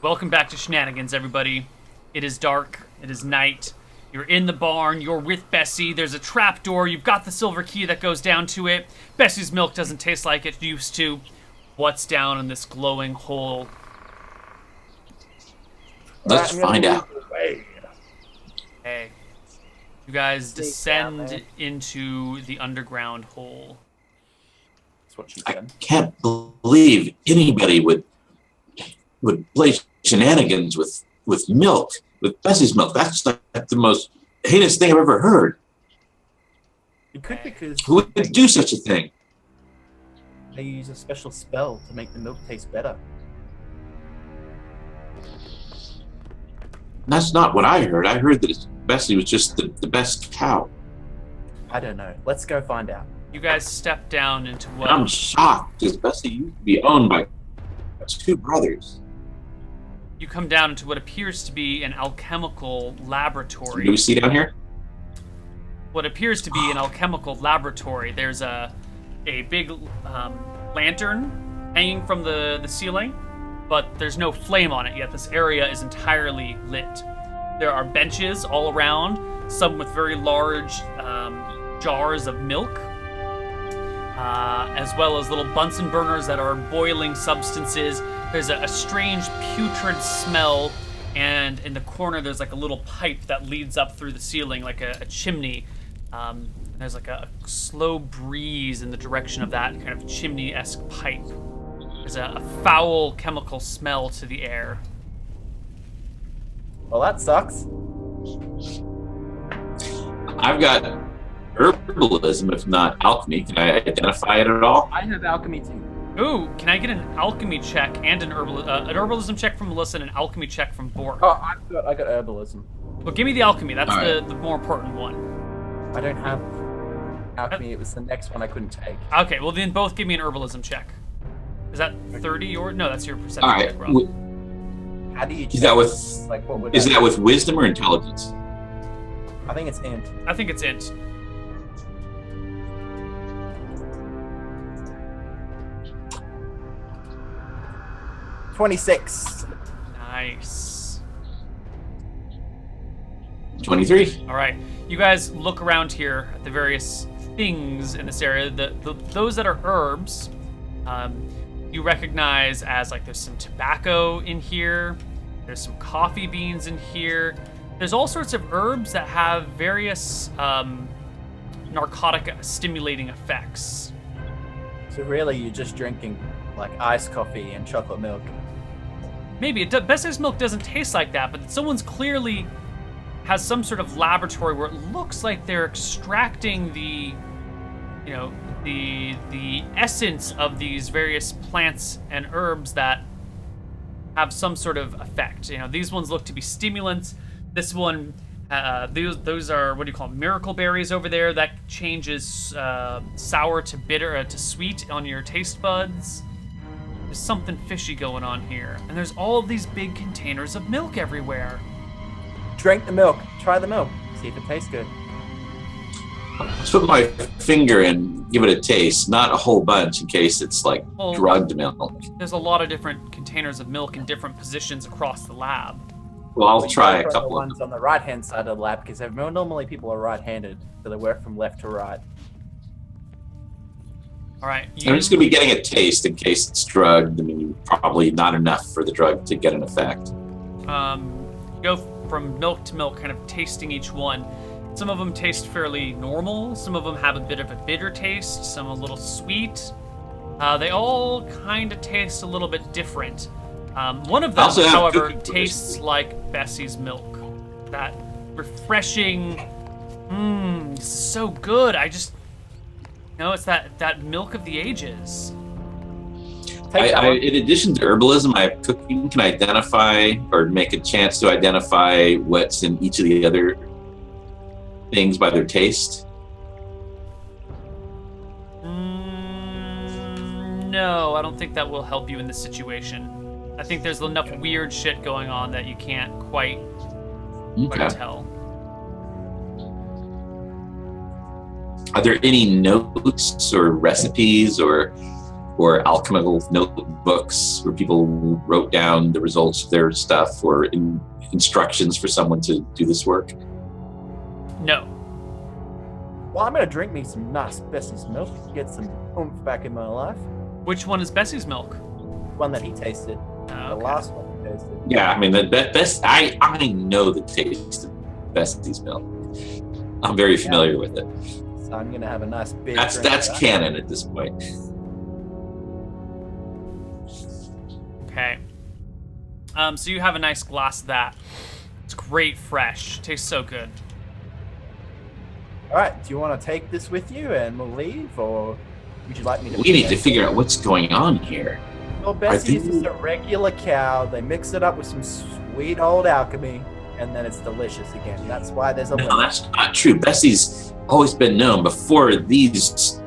Welcome back to Shenanigans, everybody. It is dark. It is night. You're in the barn. You're with Bessie. There's a trap door. You've got the silver key that goes down to it. Bessie's milk doesn't taste like it used to. What's down in this glowing hole? Let's find out. Hey. You guys descend into the underground hole. That's what she I said. can't believe anybody would play shenanigans with milk, with Bessie's milk. That's like the most heinous thing I've ever heard. It could be because Who would do such a thing? they use a special spell to make the milk taste better. That's not what I heard. I heard that Bessie was just the best cow. I don't know. Let's go find out. You guys step down into what... I'm shocked because Bessie used to be owned by two brothers. You come down into what appears to be an alchemical laboratory. Do we see down here? What appears to be an alchemical laboratory. There's a big lantern hanging from the ceiling, but there's no flame on it yet. This area is entirely lit. There are benches all around, some with very large jars of milk, as well as little Bunsen burners that are boiling substances. There's a strange putrid smell, and in the corner there's like a little pipe that leads up through the ceiling, like a chimney. There's like a slow breeze in the direction of that kind of chimney-esque pipe. There's a foul chemical smell to the air. Well, that sucks. I've got herbalism, if not alchemy. Can I identify it at all? I have alchemy too. Ooh, can I get an alchemy check and an herbalism check from Melissa and an alchemy check from Bork? Oh, I got herbalism. Well, give me the alchemy. That's All right. the more important one. I don't have alchemy. It was the next one I couldn't take. Okay, well then both give me an herbalism check. Is that 30 or no? That's your perception All right. check, Rob. How do you check? Is that with like what would is that with wisdom or intelligence? I think it's int. I think it's int. $26. Nice. 23. All right, you guys look around here at the various things in this area. Those that are herbs, you recognize as like there's some tobacco in here. There's some coffee beans in here. There's all sorts of herbs that have various narcotic stimulating effects. So really, you're just drinking like iced coffee and chocolate milk. Maybe Bessie's milk doesn't taste like that, but someone's clearly has some sort of laboratory where it looks like they're extracting the essence of these various plants and herbs that have some sort of effect. You know, these ones look to be stimulants. This one, those are, what do you call them, miracle berries over there. That changes sour to bitter to sweet on your taste buds. There's something fishy going on here. And there's all of these big containers of milk everywhere. Drink the milk. Try the milk. See if it tastes good. Let's put my finger in, give it a taste, not a whole bunch in case it's like Well, drugged milk. There's a lot of different containers of milk in different positions across the lab. Well, I'll try a The couple of ones on the right-hand side of the lab because normally people are right-handed, so they work from left to right. All right. I'm just going to be getting a taste in case it's drugged. I mean, probably not enough for the drug to get an effect. Go from milk to milk, kind of tasting each one. Some of them taste fairly normal. Some of them have a bit of a bitter taste. Some a little sweet. They all kind of taste a little bit different. One of them, Also have however, cookie tastes like Bessie's milk. That refreshing. So good. It's that milk of the ages. Take that one. In addition to herbalism, I have cooking. Can I identify or make a chance to identify what's in each of the other things by their taste? No, I don't think that will help you in this situation. I think there's enough weird shit going on that you can't quite tell. Are there any notes or recipes or or alchemical notebooks where people wrote down the results of their stuff, or instructions for someone to do this work? No. Well, I'm gonna drink me some nice Bessie's milk, get some oomph back in my life. Which one is Bessie's milk? One that he tasted. Oh, The okay. last one he tasted. Yeah, I mean, the best. I know the taste of Bessie's milk. I'm very familiar with it. So I'm gonna have a nice big That's drink of that. canon at this point. Okay. So you have a nice glass of that. It's great, fresh. Tastes so good. All right, do you want to take this with you and we'll leave, or would you like me to? We need to figure out what's going on here. Well, Bessie is think- just a regular cow. They mix it up with some sweet old alchemy, and then it's delicious again. That's why there's a No, limit. that's not true. Bessie's always been known before these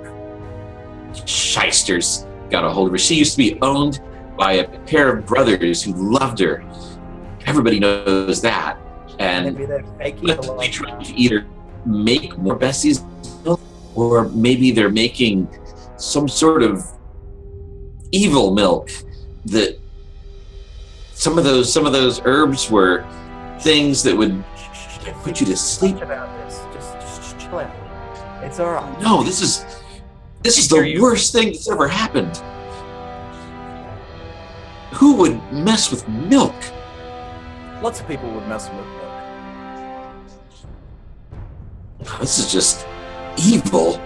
shysters got a hold of her. She used to be owned by a pair of brothers who loved her. Everybody knows that. And Maybe they're faking but the they love. try to either make more Bessie's milk, or maybe they're making some sort of evil milk. That some of those herbs were things that would put you to sleep. Think about this. Just chill out. It's all right. No, this is hear the you. worst thing that's ever happened. Who would mess with milk? Lots of people would mess with milk. This is just evil.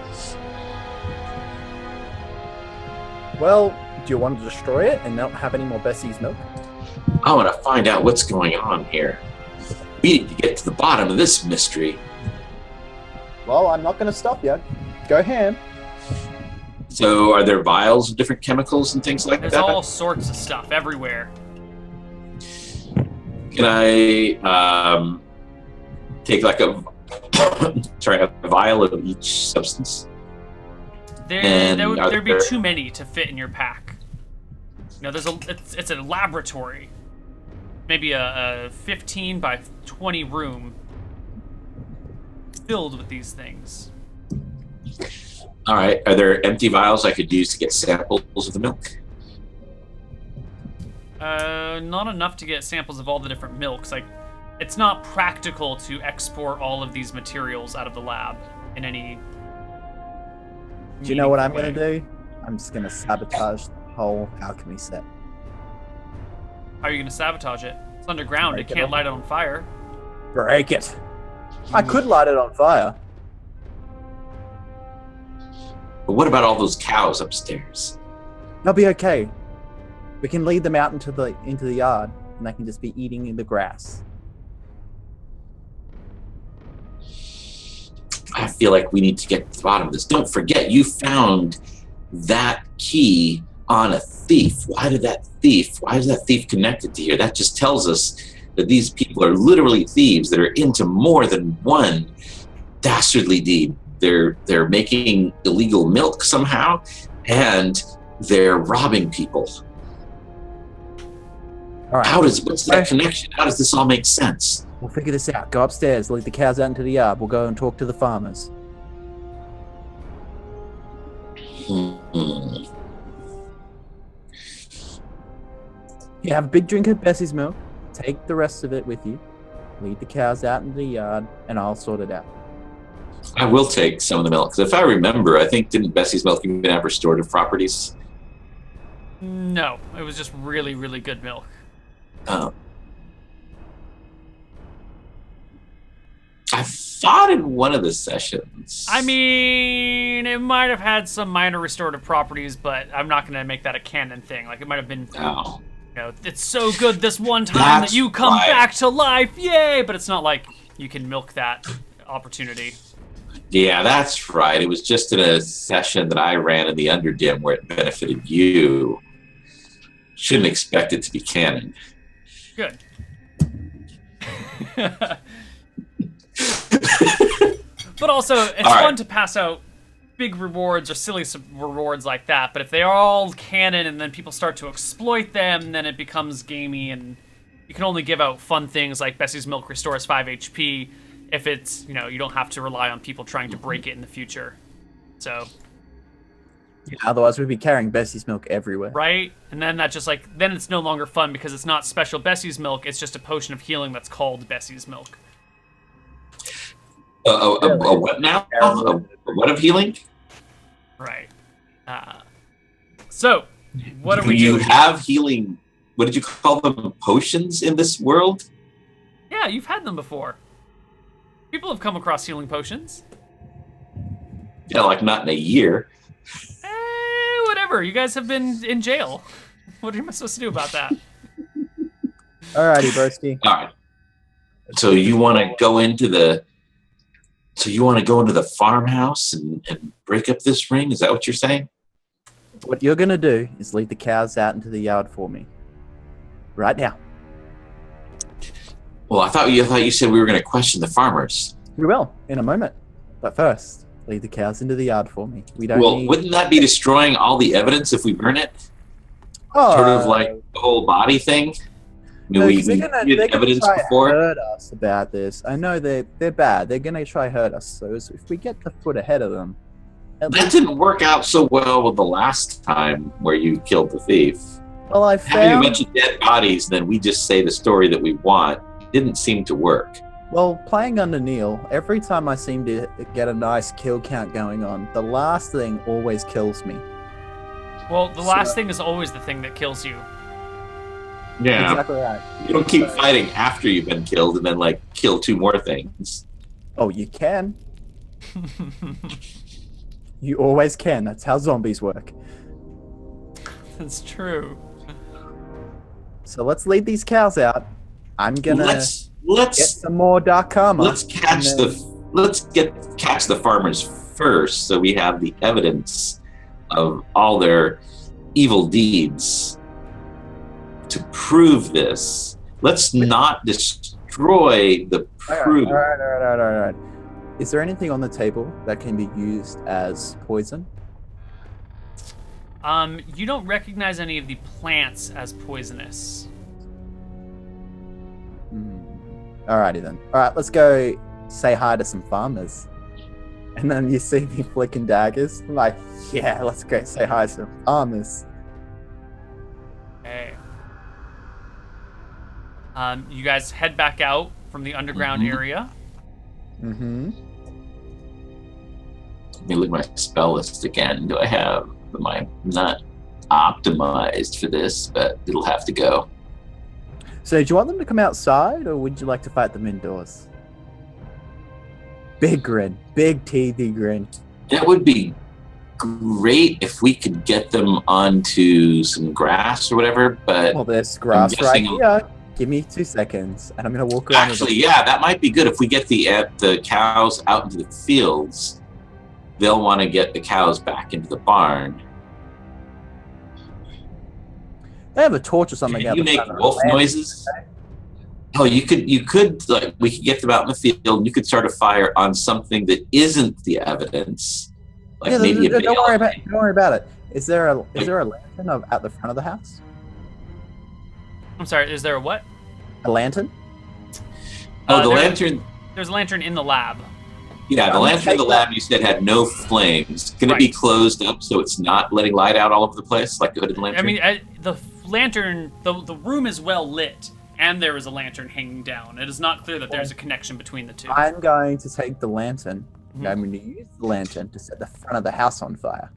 Well, do you want to destroy it and not have any more Bessie's milk? I want to find out what's going on here. We need to get to the bottom of this mystery. Well, I'm not going to stop you. Go ham. So, are there vials of different chemicals and things like There's that? all sorts of stuff everywhere. Can I take like a vial of each substance? And There'd be are there- too many to fit in your pack. You know, it's a laboratory. Maybe a 15 by 20 room filled with these things. All right. Are there empty vials I could use to get samples of the milk? Not enough to get samples of all the different milks. Like, it's not practical to export all of these materials out of the lab in any. Do you know what I'm meaningful going way. to do? I'm just going to sabotage the whole alchemy set. How are you going to sabotage it? It's underground. Break It it can't up. light it on fire. Break it. I could light it on fire. But what about all those cows upstairs? They'll be okay. We can lead them out into the yard, and they can just be eating the grass. I feel like we need to get to the bottom of this. Don't forget, you found that key on a thief. Why is that thief connected to here? That just tells us that these people are literally thieves that are into more than one dastardly deed. They're making illegal milk somehow, and they're robbing people. All right, What's that connection? How does this all make sense? we'll figure this out. Go upstairs, lead the cows out into the yard. We'll go and talk to the farmers. Hmm. You have a big drink of Bessie's milk. Take the rest of it with you. Lead the cows out into the yard, and I'll sort it out. I will take some of the milk, because if I remember, I think didn't Bessie's milk even have restorative properties? No, it was just really, really good milk. I thought in one of the sessions. I mean, it might have had some minor restorative properties, but I'm not going to make that a canon thing. Like, it might have been, Oh. you know, it's so good this one time that That's you come right. back to life, yay! But it's not like you can milk that opportunity. Yeah, that's right. It was just in a session that I ran in the Underdim where it benefited you. Shouldn't expect it to be canon. Good. But also, it's All right. fun to pass out big rewards or silly rewards like that. But if they are all canon and then people start to exploit them, then it becomes gamey, and you can only give out fun things like Bessie's Milk restores 5 HP if it's, you know, you don't have to rely on people trying to break it in the future. So, Yeah, otherwise we'd be carrying Bessie's milk everywhere. right? And then that just like then it's no longer fun because it's not special Bessie's milk. It's just a potion of healing that's called Bessie's milk. A what now? A what of healing? Right. So, what are Do we you doing? have healing? What did you call them? Potions in this world? Yeah, you've had them before. People have come across healing potions. Yeah, like not in a year. Whatever. You guys have been in jail. What am I supposed to do about that? Alrighty, broski. All right. So you want to go into the farmhouse and break up this ring? Is that what you're saying? What you're gonna do is lead the cows out into the yard for me. Right now. Well, I thought you said we were going to question the farmers. We will, in a moment. But first, lead the cows into the yard for me. We don't Well, need... wouldn't that be destroying all the evidence if we burn it? Oh, Sort of like the whole body thing. I mean, no, we 'cause they're did gonna evidence try before. to hurt us about this. I know they're bad. They're gonna try hurt us. So if we get the foot ahead of them, at That least- didn't work out so well with the last time where you killed the thief. well, I Having a found. bunch of dead bodies, then we just say the story that we want, didn't seem to work. Well, playing under Neil, every time I seem to get a nice kill count going on, the last thing always kills me. Well, the last thing is always the thing that kills you. Yeah. Exactly right. You don't keep fighting after you've been killed and then like kill two more things. Oh, you can. You always can. That's how zombies work. That's true. So let's lead these cows out. I'm gonna Let's get some more dark karma. let's catch and then- catch the farmers first, so we have the evidence of all their evil deeds to prove this. Let's not destroy the proof. All right. Is there anything on the table that can be used as poison? You don't recognize any of the plants as poisonous. Alrighty then. Alright, let's go say hi to some farmers. And then you see me flicking daggers. I'm like, yeah, let's go say hi to some farmers. Okay. You guys head back out from the underground area. Mm-hmm. Let me look at my spell list again. Am I not optimized for this, but it'll have to go. So do you want them to come outside or would you like to fight them indoors? Big grin. Big teethy grin. That would be great if we could get them onto some grass or whatever, but Well, there's grass right guessing- here. Give me 2 seconds and I'm going to walk around. actually, yeah, that might be good. If we get the cows out into the fields, they'll want to get the cows back into the barn. They have a torch or something Can out you the make front of the wolf land. noises? Oh, you could like we could get them out in the field and you could start a fire on something that isn't the evidence. Like Yeah, maybe a don't bale. worry about it. Is there a lantern at the front of the house? I'm sorry, is there a what? A lantern? Oh, the there- lantern. There's a lantern in the lab. Yeah, the I'm gonna lantern in the take lab you said had no flames. Can it be Right. closed up so it's not letting light out all over the place like a hooded lantern? I mean, the lantern, the room is well lit, and there is a lantern hanging down. It is not clear that there's a connection between the two. I'm going to take the lantern. Mhm. I'm going to use the lantern to set the front of the house on fire.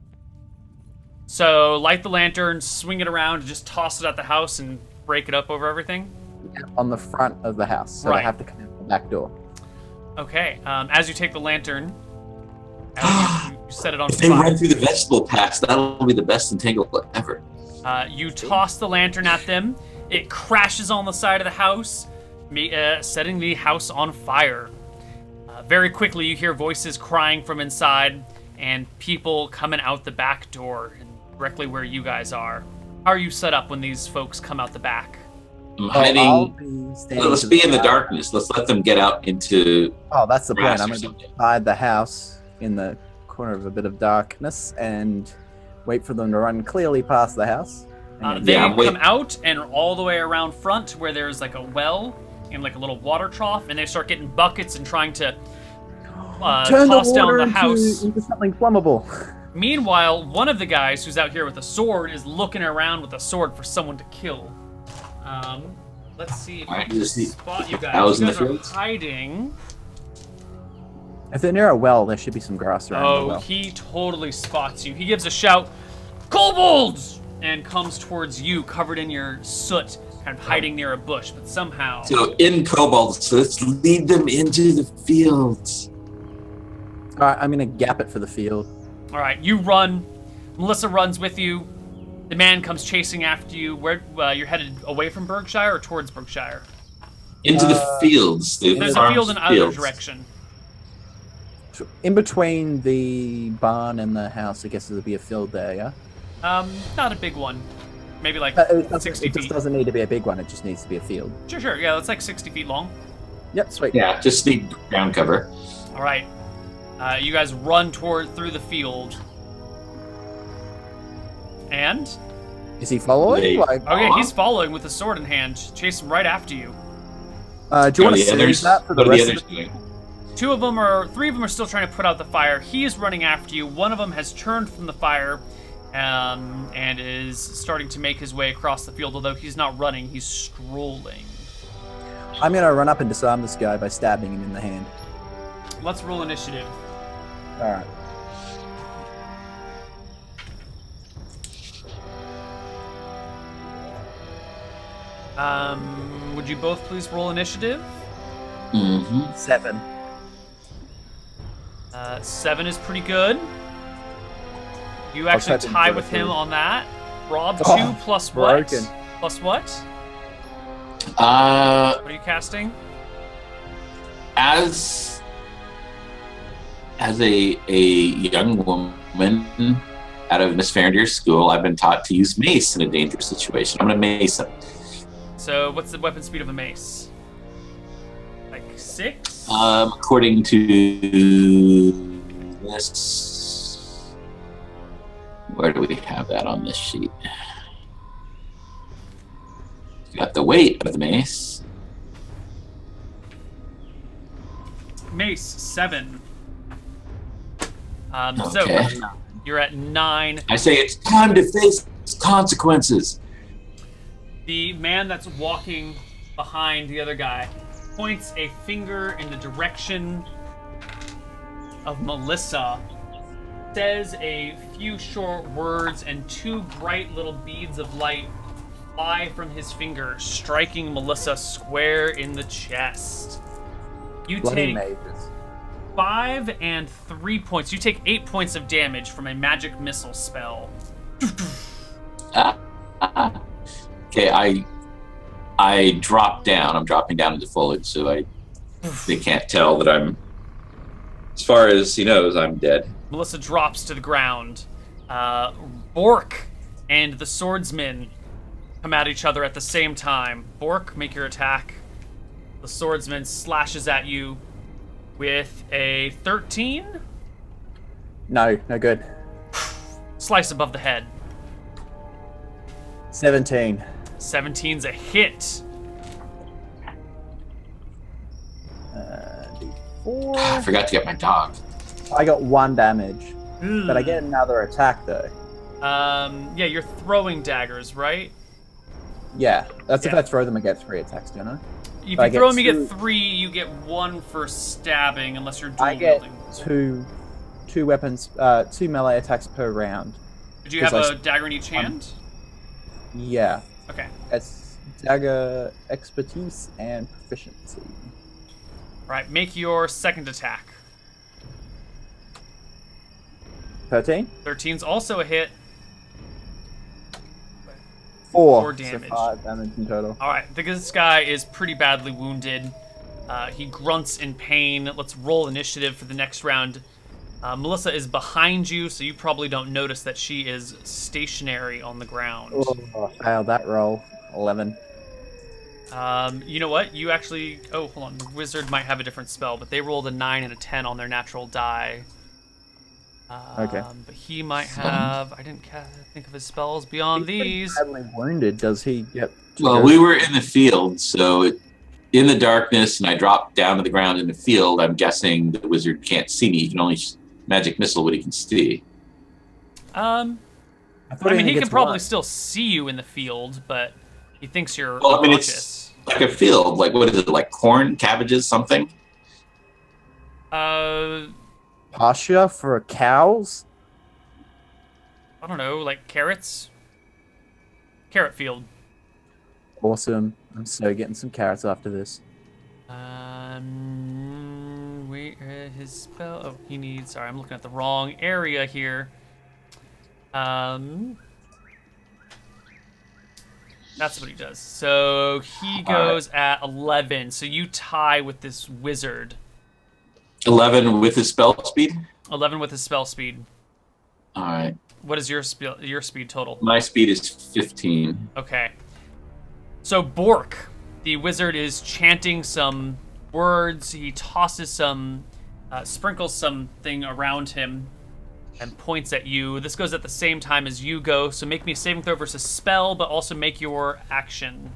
So light the lantern, swing it around, and just toss it at the house and break it up over everything. On the front of the house. So Right. they have to come in the back door. Okay. As you take the lantern, as you set it on if they run fire, through the vegetable patch, that'll be the best entanglement ever. you toss the lantern at them. It crashes on the side of the house, setting the house on fire. Very quickly, you hear voices crying from inside and people coming out the back door, and directly where you guys are. How are you set up when these folks come out the back? I'm I'll hiding. be standing Let's to be in the side. darkness. Let's let them get out into Oh, that's the plan. grass I'm or going to something. hide the house in the corner of a bit of darkness and wait for them to run clearly past the house. And then- They Yeah, I'm come waiting. out and all the way around front where there's like a well and like a little water trough, and they start getting buckets and trying to Turn toss the down water the house. into something flammable. Meanwhile, one of the guys who's out here with a sword is looking around with a sword for someone to kill. Let's see if I can spot you guys. You guys are hiding. If they're near a well, there should be some grass around the well. He totally spots you. He gives a shout, "Kobolds!" and comes towards you, covered in your soot, kind of hiding near a bush, but somehow... So in kobolds, let's lead them into the fields. All right, I'm going to gap it for the field. All right, you run. Melissa runs with you. The man comes chasing after you. Where you're headed away from Berkshire or towards Berkshire? Into the fields. There's a field in either direction. In between the barn and the house, I guess there'll be a field there, yeah? Not a big one. Maybe like 60 It just feet. doesn't need to be a big one. It just needs to be a field. Sure. Yeah, that's like 60 feet long. Yep, sweet. Yeah, just need ground cover. All right. You guys run through the field. And? Is he following? Okay, he's following with a sword in hand, chasing right after you. Do you want to save that for the rest of the... Three of them are still trying to put out the fire. He is running after you. One of them has turned from the fire and is starting to make his way across the field, although he's not running, he's strolling. I'm going to run up and disarm this guy by stabbing him in the hand. Let's roll initiative. All right. Would you both please roll initiative? Mm-hmm. 7. 7 is pretty good. You actually tie with him on that. Rob, 2 plus what? Broken. Plus what? What are you casting? As a young woman out of Miss Farindier's school, I've been taught to use mace in a dangerous situation. I'm going to mace him. So what's the weapon speed of a mace? Like 6? According to this, where do we have that on this sheet? Got the weight of the mace. Mace 7. Okay. So you're at 9. I say it's time to face consequences. The man that's walking behind the other guy points a finger in the direction of Melissa, says a few short words, and 2 bright little beads of light fly from his finger, striking Melissa square in the chest. You Bloody take mages. 5 and 3 points. You take 8 points of damage from a magic missile spell. Okay, I drop down. I'm dropping down into foliage, so they can't tell that I'm. As far as he knows, I'm dead. Melissa drops to the ground. Bork and the swordsman come at each other at the same time. Bork, make your attack. The swordsman slashes at you with a 13. No good. Slice above the head. 17. 17's a hit. D4. I forgot to get my dog. I got 1 damage, but I get another attack though. Yeah, you're throwing daggers, right? Yeah, that's if Yeah. I throw them, I get 3 attacks, don't I? If I you throw get them, you 2. get 3. You get 1 for stabbing, unless you're dual I get wielding. two weapons, 2 melee attacks per round. Did you have a dagger in each hand? Yeah. Okay. It's dagger expertise and proficiency. Right, make your second attack. 13? 13's also a hit. 4. 4 damage. So 5 damage in total. Alright, this guy is pretty badly wounded. He grunts in pain. Let's roll initiative for the next round. Melissa is behind you, so you probably don't notice that she is stationary on the ground. Oh, I failed that roll. 11. You know what? You actually... Oh, hold on. The wizard might have a different spell, but they rolled a 9 and a 10 on their natural die. Okay. But he might have... I didn't think of his spells beyond these. Badly wounded. Does he get... Well, we were in the field, so in the darkness, and I dropped down to the ground in the field. I'm guessing the wizard can't see me. He can only magic missile what he can see. thought I he mean, only he can gets probably one. still see you in the field, but he thinks you're Well, I mean, unconscious. it's like a field. Like, what is it? Like corn, cabbages, something? Uh, Pasture for cows? I don't know, like carrots? Carrot field. Awesome. I'm so getting some carrots after this. Wait, his spell. Oh, he needs. Sorry, I'm looking at the wrong area here. That's what he does. So he goes at 11. So you tie with this wizard. 11 with his spell speed. 11 with his spell speed. All right. What is your speed total? My speed is 15. Okay. So Bork, the wizard, is chanting some words. He tosses some, sprinkles something around him, and points at you. This goes at the same time as you go. So make me a saving throw versus spell, but also make your action.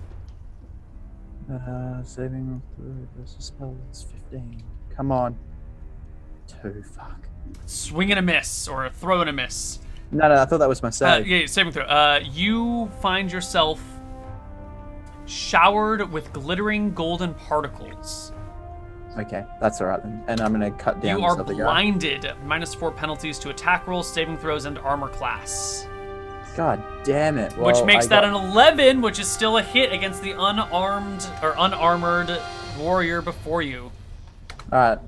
Saving throw versus spell is 15. Come on. 2, fuck. Swing and a miss, or a throw and a miss. No, I thought that was my save. Yeah, saving throw. You find yourself showered with glittering golden particles. Okay, that's alright then. And I'm gonna cut down You this are other guy. blinded. -4 penalties to attack rolls, saving throws, and armor class. God damn it. Which Well, makes I that got- an 11, which is still a hit against the unarmored warrior before you. Alright.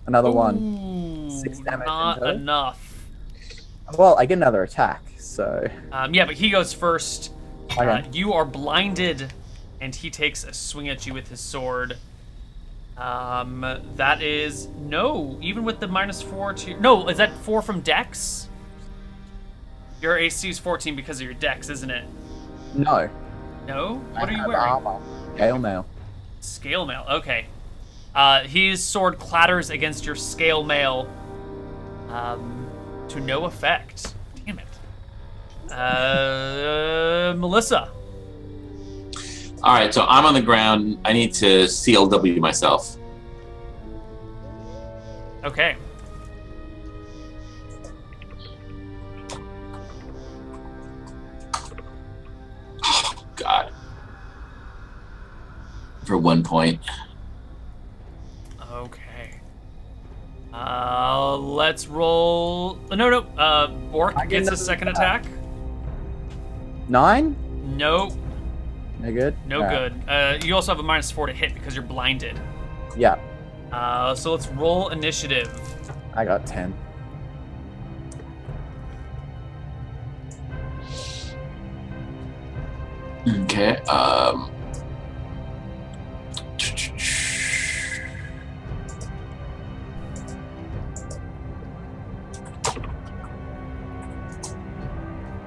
Another one. Ooh, 6 damage not in total? enough. Well, I get another attack, so. Yeah, but he goes first. Okay. You are blinded, and he takes a swing at you with his sword. That is no. Even with the -4 to no, is that 4 from Dex? Your AC is 14 because of your Dex, isn't it? No. No. What are you I have wearing? armor. Scale mail. Scale mail. Okay. His sword clatters against your scale mail. To no effect. Damn it. Melissa. All right, so I'm on the ground. I need to CLW myself. Okay. Oh, God. For 1 point. Okay. Let's roll. No. Bork I get gets a another second attack. attack. 9? No, No good? no Alright. good. You also have a -4 to hit because you're blinded. Yeah, So let's roll initiative. I got 10. Okay.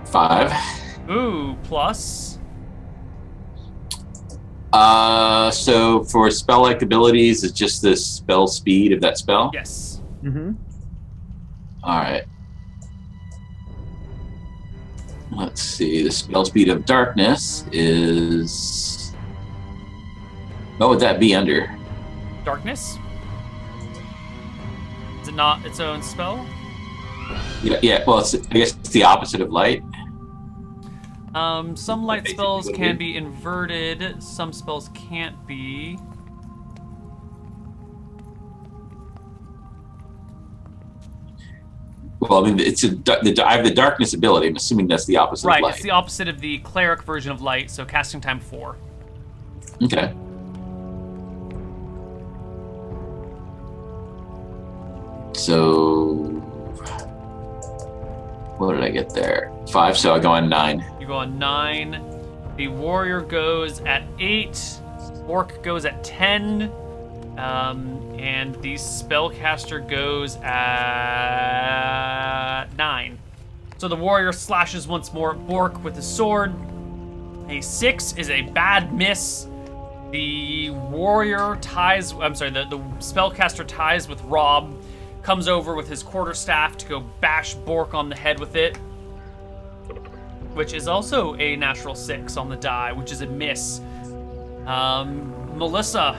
Five. Ooh, plus. So for spell-like abilities, it's just the spell speed of that spell? Yes. Mm-hmm. All right. Let's see. The spell speed of darkness is... What would that be under? Darkness. Is it not its own spell? Yeah, well, I guess it's the opposite of light. Some light Basically spells what it can is. be inverted. Some spells can't be. Well, I mean, I have the darkness ability. I'm assuming that's the opposite Right, of light. it's the opposite of the cleric version of light, so casting time 4. Okay. So, what did I get there? 5, so I go on 9. You go on 9. The warrior goes at 8. Orc goes at 10. And the spellcaster goes at 9. So the warrior slashes once more at Bork with his sword. A 6 is a bad miss. The warrior ties, I'm sorry, the spellcaster ties with Rob, comes over with his quarterstaff to go bash Bork on the head with it, which is also a natural 6 on the die, which is a miss. Melissa.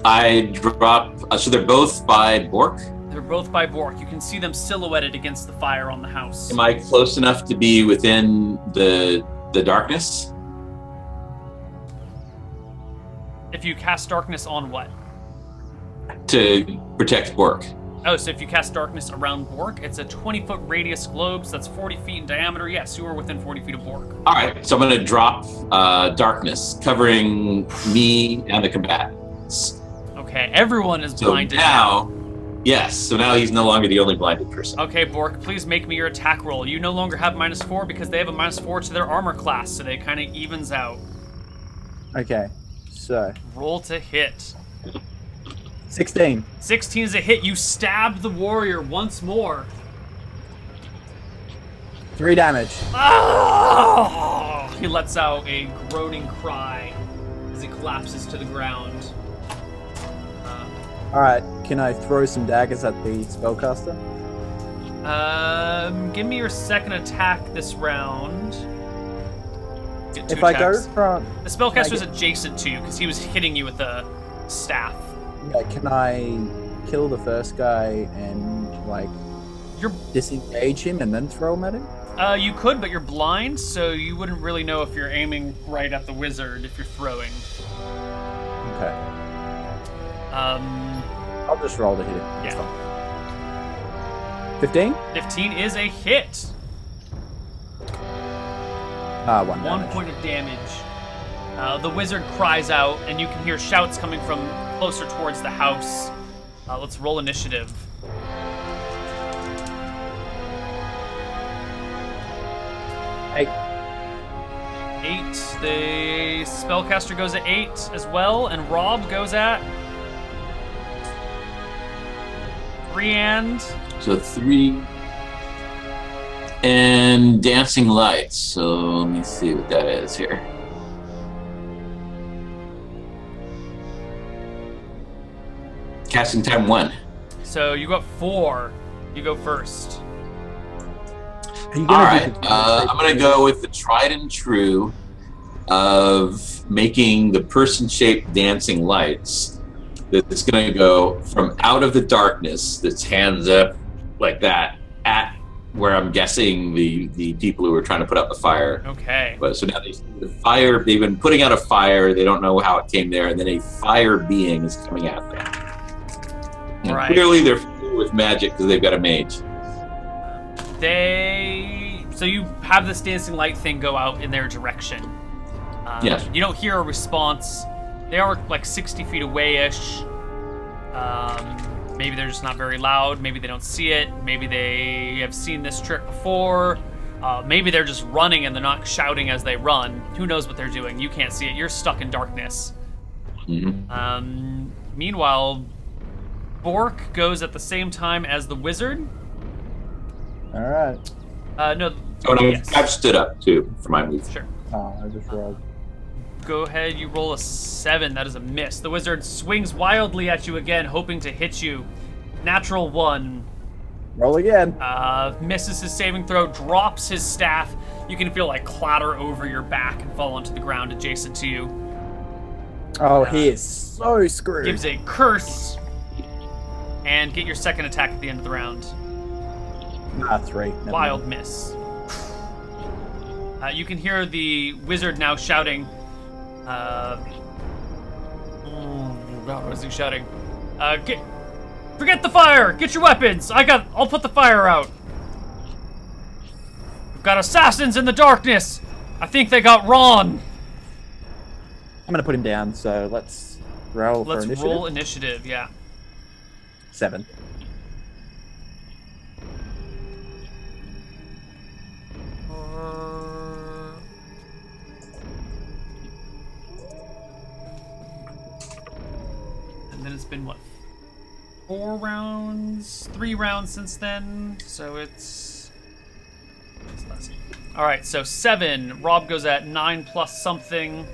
I drop. So they're both by Bork. They're both by Bork. You can see them silhouetted against the fire on the house. Am I close enough to be within the darkness? If you cast darkness on what? To protect Bork. Oh, so if you cast darkness around Bork, it's a 20-foot radius globe, so that's 40 feet in diameter. Yes, you are within 40 feet of Bork. All right, so I'm going to drop darkness, covering me and the combatants. Okay, everyone is So blinded now, yes, so now he's no longer the only blinded person. Okay, Bork, please make me your attack roll. You no longer have -4 because they have a -4 to their armor class, so they kind of evens out. Okay, so Roll to hit. 16. 16 is a hit. You stab the warrior once more. 3 damage. Oh! He lets out a groaning cry as he collapses to the ground. Alright, can I throw some daggers at the spellcaster? Give me your second attack this round. Get 2 If I go attacks. from... The spellcaster's adjacent to you because he was hitting you with a staff. Yeah, can I kill the first guy and, like, You're disengage him and then throw him at him? You could, but you're blind, so you wouldn't really know if you're aiming right at the wizard if you're throwing. Okay. I'll just roll to hit him. That's Yeah. fine. 15? 15 is a hit. 1 1 damage. point of damage. The wizard cries out, and you can hear shouts coming from closer towards the house. Let's roll initiative. 8. 8. The spellcaster goes at 8 as well, and Rob goes at 3 and... So 3 and dancing lights. So let me see what that is here. Casting time 1. So you got 4. You go first. Are you All gonna right, do the- I'm gonna go with the tried and true of making the person-shaped dancing lights. That's gonna go from out of the darkness, that's hands up like that, at where I'm guessing the people who were trying to put out the fire. Okay. But so now they see the fire. They've been putting out a fire. They don't know how it came there, and then a fire being is coming at them. And Right. clearly, they're familiar with magic because they've got a mage. So you have this dancing light thing go out in their direction. Yes. You don't hear a response. They are like 60 feet away-ish. Maybe they're just not very loud. Maybe they don't see it. Maybe they have seen this trick before. Maybe they're just running and they're not shouting as they run. Who knows what they're doing? You can't see it. You're stuck in darkness. Mm-hmm. Meanwhile, Bork goes at the same time as the wizard. Alright. No. Oh, no, Yes. I've stood up too for my move. Sure. Oh, I just rolled. Go ahead, you roll a 7. That is a miss. The wizard swings wildly at you again, hoping to hit you. Natural 1. Roll again. Misses his saving throw, drops his staff. You can feel like clatter over your back and fall onto the ground adjacent to you. Oh, he is so screwed. Gives a curse. And get your second attack at the end of the round. 3. Never Wild mind. miss. You can hear the wizard now shouting. What is he shouting? Forget the fire! Get your weapons! I'll put the fire out. We've got assassins in the darkness. I think they got Ron. I'm gonna put him down, so let's roll for Let's initiative. roll initiative. Yeah. 7. And then it's been what? 4 rounds? 3 rounds since then. So it's less. All right, so 7. Rob goes at 9 plus something.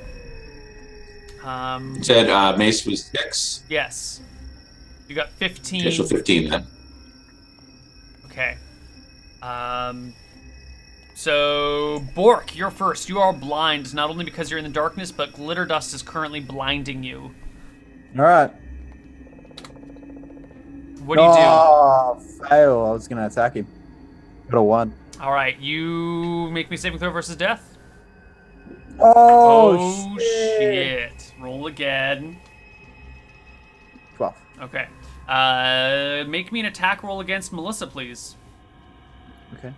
You said mace was 6. Yes. You got 15. Okay, so 15 then. Okay. So Bork, you're first. You are blind, not only because you're in the darkness, but glitter dust is currently blinding you. Alright. What do you do? Oh, fail. I was going to attack him. Got a 1. All right, you make me saving throw versus death. Oh, shit. Roll again. 12. Okay. Make me an attack roll against Melissa, please. Okay.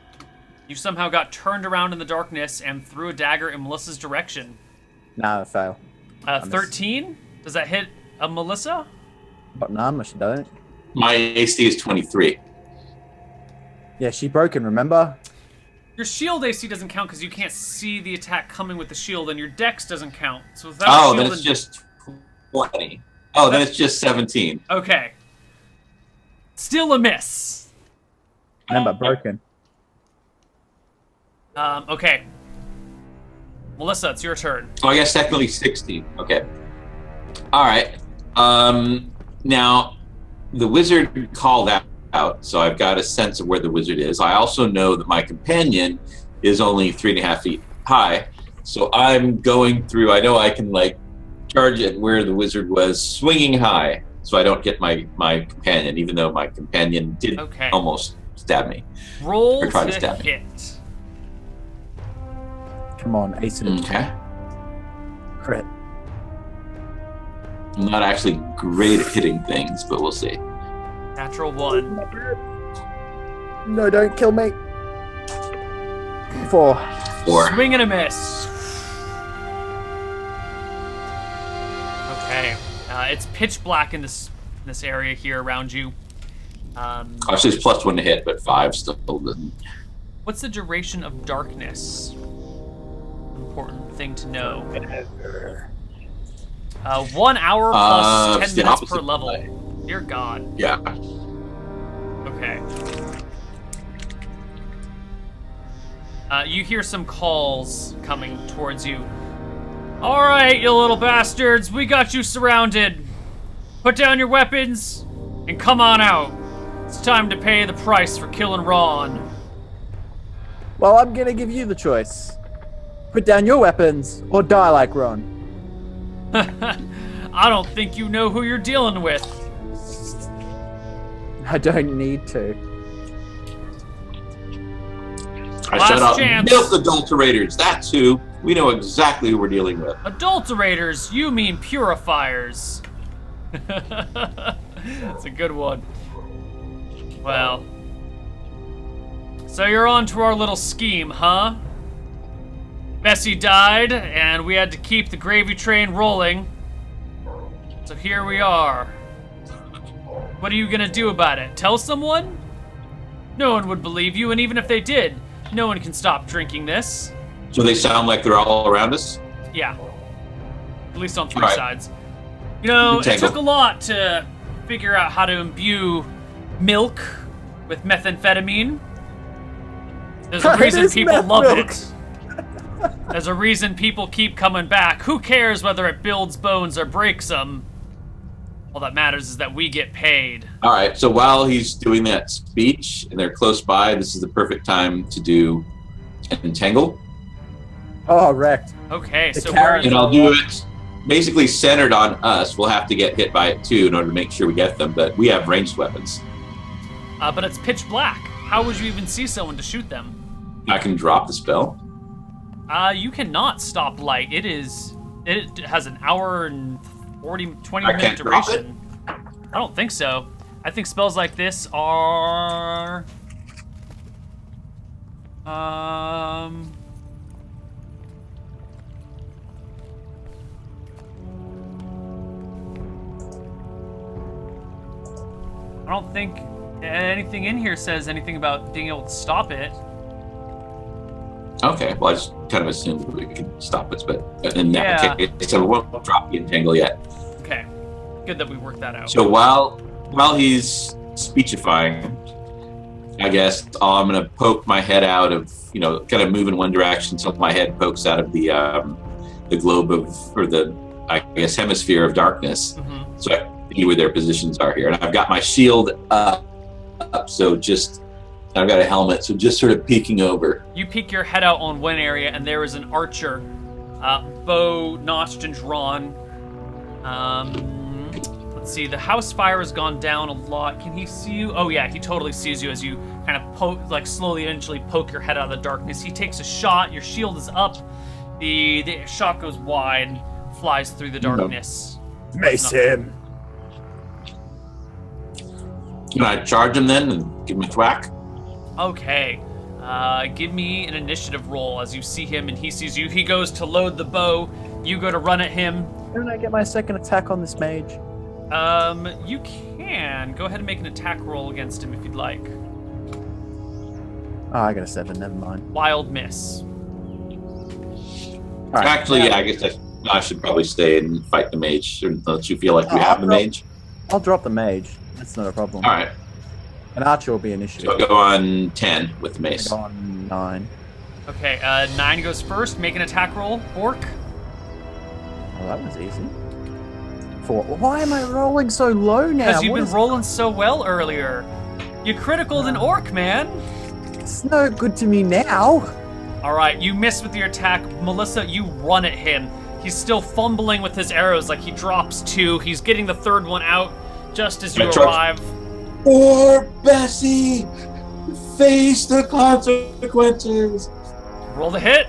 You somehow got turned around in the darkness and threw a dagger in Melissa's direction. Nah, fail. 13? Does that hit a Melissa? But nah, she don't. My AC is 23. Yeah, she broken, remember? Your shield AC doesn't count because you can't see the attack coming with the shield, and your dex doesn't count. So without Oh, shield then it's just 20. Oh, then it's just 17. Okay. Still a miss. Remember, broken. Okay. Melissa, it's your turn. Oh, I guess technically 16. Okay. All right. Now, the wizard called out, so I've got a sense of where the wizard is. I also know that my companion is only 3.5 feet high, so I'm going through. I know I can charge at where the wizard was swinging high, so I don't get my companion, even though my companion did almost stab me. Roll try to stab me. hit. Come on, ace and Okay. crit. I'm not actually great at hitting things, but we'll see. Natural 1. No, don't kill me. 4. 4. Swing and a miss. Okay. It's pitch black in this area here around you. Actually, it's +1 to hit, but 5 still doesn't. What's the duration of darkness? Important thing to know. 1 hour plus 10 it's the minutes per opposite level. way. Dear God. Yeah. Okay. You hear some calls coming towards you. All right, you little bastards, we got you surrounded. Put down your weapons and come on out. It's time to pay the price for killing Ron. Well, I'm gonna give you the choice. Put down your weapons or die like Ron. I don't think you know who you're dealing with. I don't need to. I Last shut up. chance. Milk adulterators. That's who. We know exactly who we're dealing with. Adulterators, you mean purifiers. That's a good one. Well. So you're on to our little scheme, huh? Bessie died, and we had to keep the gravy train rolling. So here we are. What are you gonna do about it? Tell someone? No one would believe you, and even if they did, no one can stop drinking this. So they sound like they're all around us? Yeah. At least on 3 Right. sides. You know, it Tangle. took a lot to figure out how to imbue milk with methamphetamine. There's a It reason is people meth love milk. it. There's a reason people keep coming back. Who cares whether it builds bones or breaks them? All that matters is that we get paid. All right. So while he's doing that speech and they're close by, this is the perfect time to do entangle. Oh, wrecked. Okay, The so carrot- And I'll do it basically centered on us. We'll have to get hit by it too in order to make sure we get them, but we have ranged weapons. but it's pitch black. How would you even see someone to shoot them? I can drop the spell. You cannot stop light. It has an hour and 20 I minute can't drop duration. I don't think so. I think spells like this are I don't think anything in here says anything about being able to stop it. Okay. Well, I just kind of assumed that we could stop it, but in that Yeah. case, so we won't drop the entangle yet. Okay. Good that we worked that out. So while he's speechifying, I guess I'm gonna poke my head out of, kind of move in one direction until my head pokes out of the globe or the, I guess, hemisphere of darkness, Mhm. so I can see where their positions are here. And I've got my shield up, so I've got a helmet, so just sort of peeking over. You peek your head out on one area, and there is an archer, bow notched and drawn. Let's Let's see. The house fire has gone down a lot. Can he see you? Oh yeah, he totally sees you as you kind of slowly, initially poke your head out of the darkness. He takes a shot. Your shield is up. The shot goes wide, flies through the darkness. Mace him. Can I charge him then and give him a thwack? Okay. Give me an initiative roll as you see him and he sees you. He goes to load the bow. You go to run at him. Can I get my second attack on this mage? You can. Go ahead and make an attack roll against him if you'd like. Oh, I got a 7. Never mind. Wild miss. All right. Actually, yeah, I guess I should probably stay and fight the mage. Don't you feel like we have the mage? I'll drop the mage. That's not a problem. All right. An archer will be initiative. So I'll go on 10 with the mace. Go on 9. Okay, 9 goes first. Make an attack roll. Bork. Oh, that was easy. 4. Why am I rolling so low now? Because you've been rolling so well earlier. You criticaled an orc, man. It's no good to me now. All right, you miss with your attack. Melissa, you run at him. He's still fumbling with his arrows like he drops 2. He's getting the 3rd one out just as you arrive. Poor Bessie! Face the consequences! Roll the hit.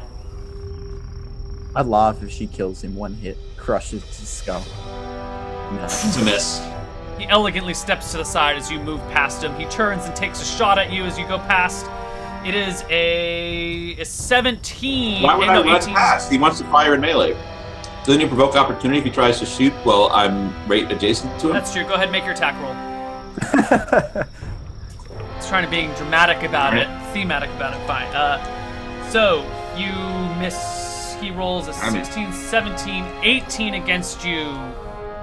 I'd laugh if she kills him 1 hit, crushes his skull. No. It's a miss. He elegantly steps to the side as you move past him. He turns and takes a shot at you as you go past. It is a 17. Why would I run 18. past? He wants to fire in melee. Doesn't he provoke opportunity if he tries to shoot while I'm right adjacent to him? That's true. Go ahead and make your attack roll. He's trying to be dramatic about it, thematic about it. Fine. So you miss. He rolls a 16, 17, 18 against you,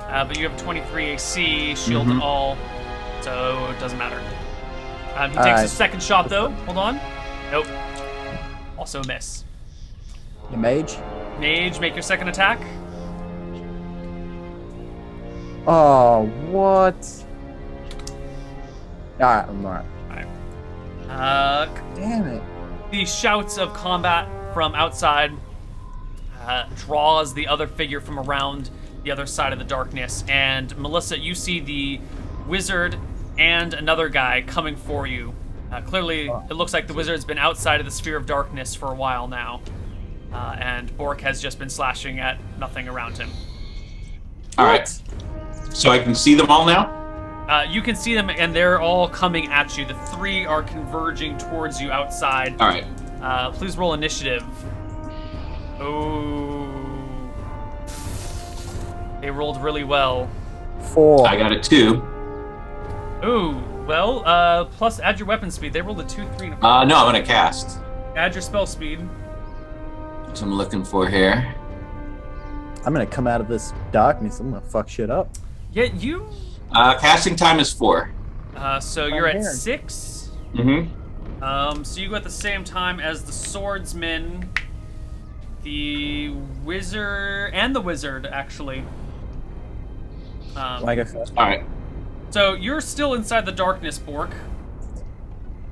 but you have 23 AC, shield and all, so it doesn't matter. He takes his second shot though. Hold on. Nope. Also a miss. The mage? Mage, make your second attack. Oh, what? Alright, I'm alright. Damn it. The shouts of combat from outside draws the other figure from around the other side of the darkness. And Melissa, you see the wizard and another guy coming for you. Clearly, it looks like the wizard's been outside of the sphere of darkness for a while now. And Bork has just been slashing at nothing around him. All right. So I can see them all now? You can see them, and they're all coming at you. The 3 are converging towards you outside. All right. Please roll initiative. Oh. They rolled really well. 4. I got a 2. Ooh, well, plus add your weapon speed. They rolled a 2, 3, and a 4. No, I'm going to cast. Add your spell speed. That's what I'm looking for here. I'm gonna come out of this darkness. I'm gonna fuck shit up. Yeah, you... Casting time is 4. So you're at here. 6. Mm-hmm. So you go at the same time as the swordsman, the wizard, and the wizard, actually. I go first. All right. So you're still inside the darkness, Bork.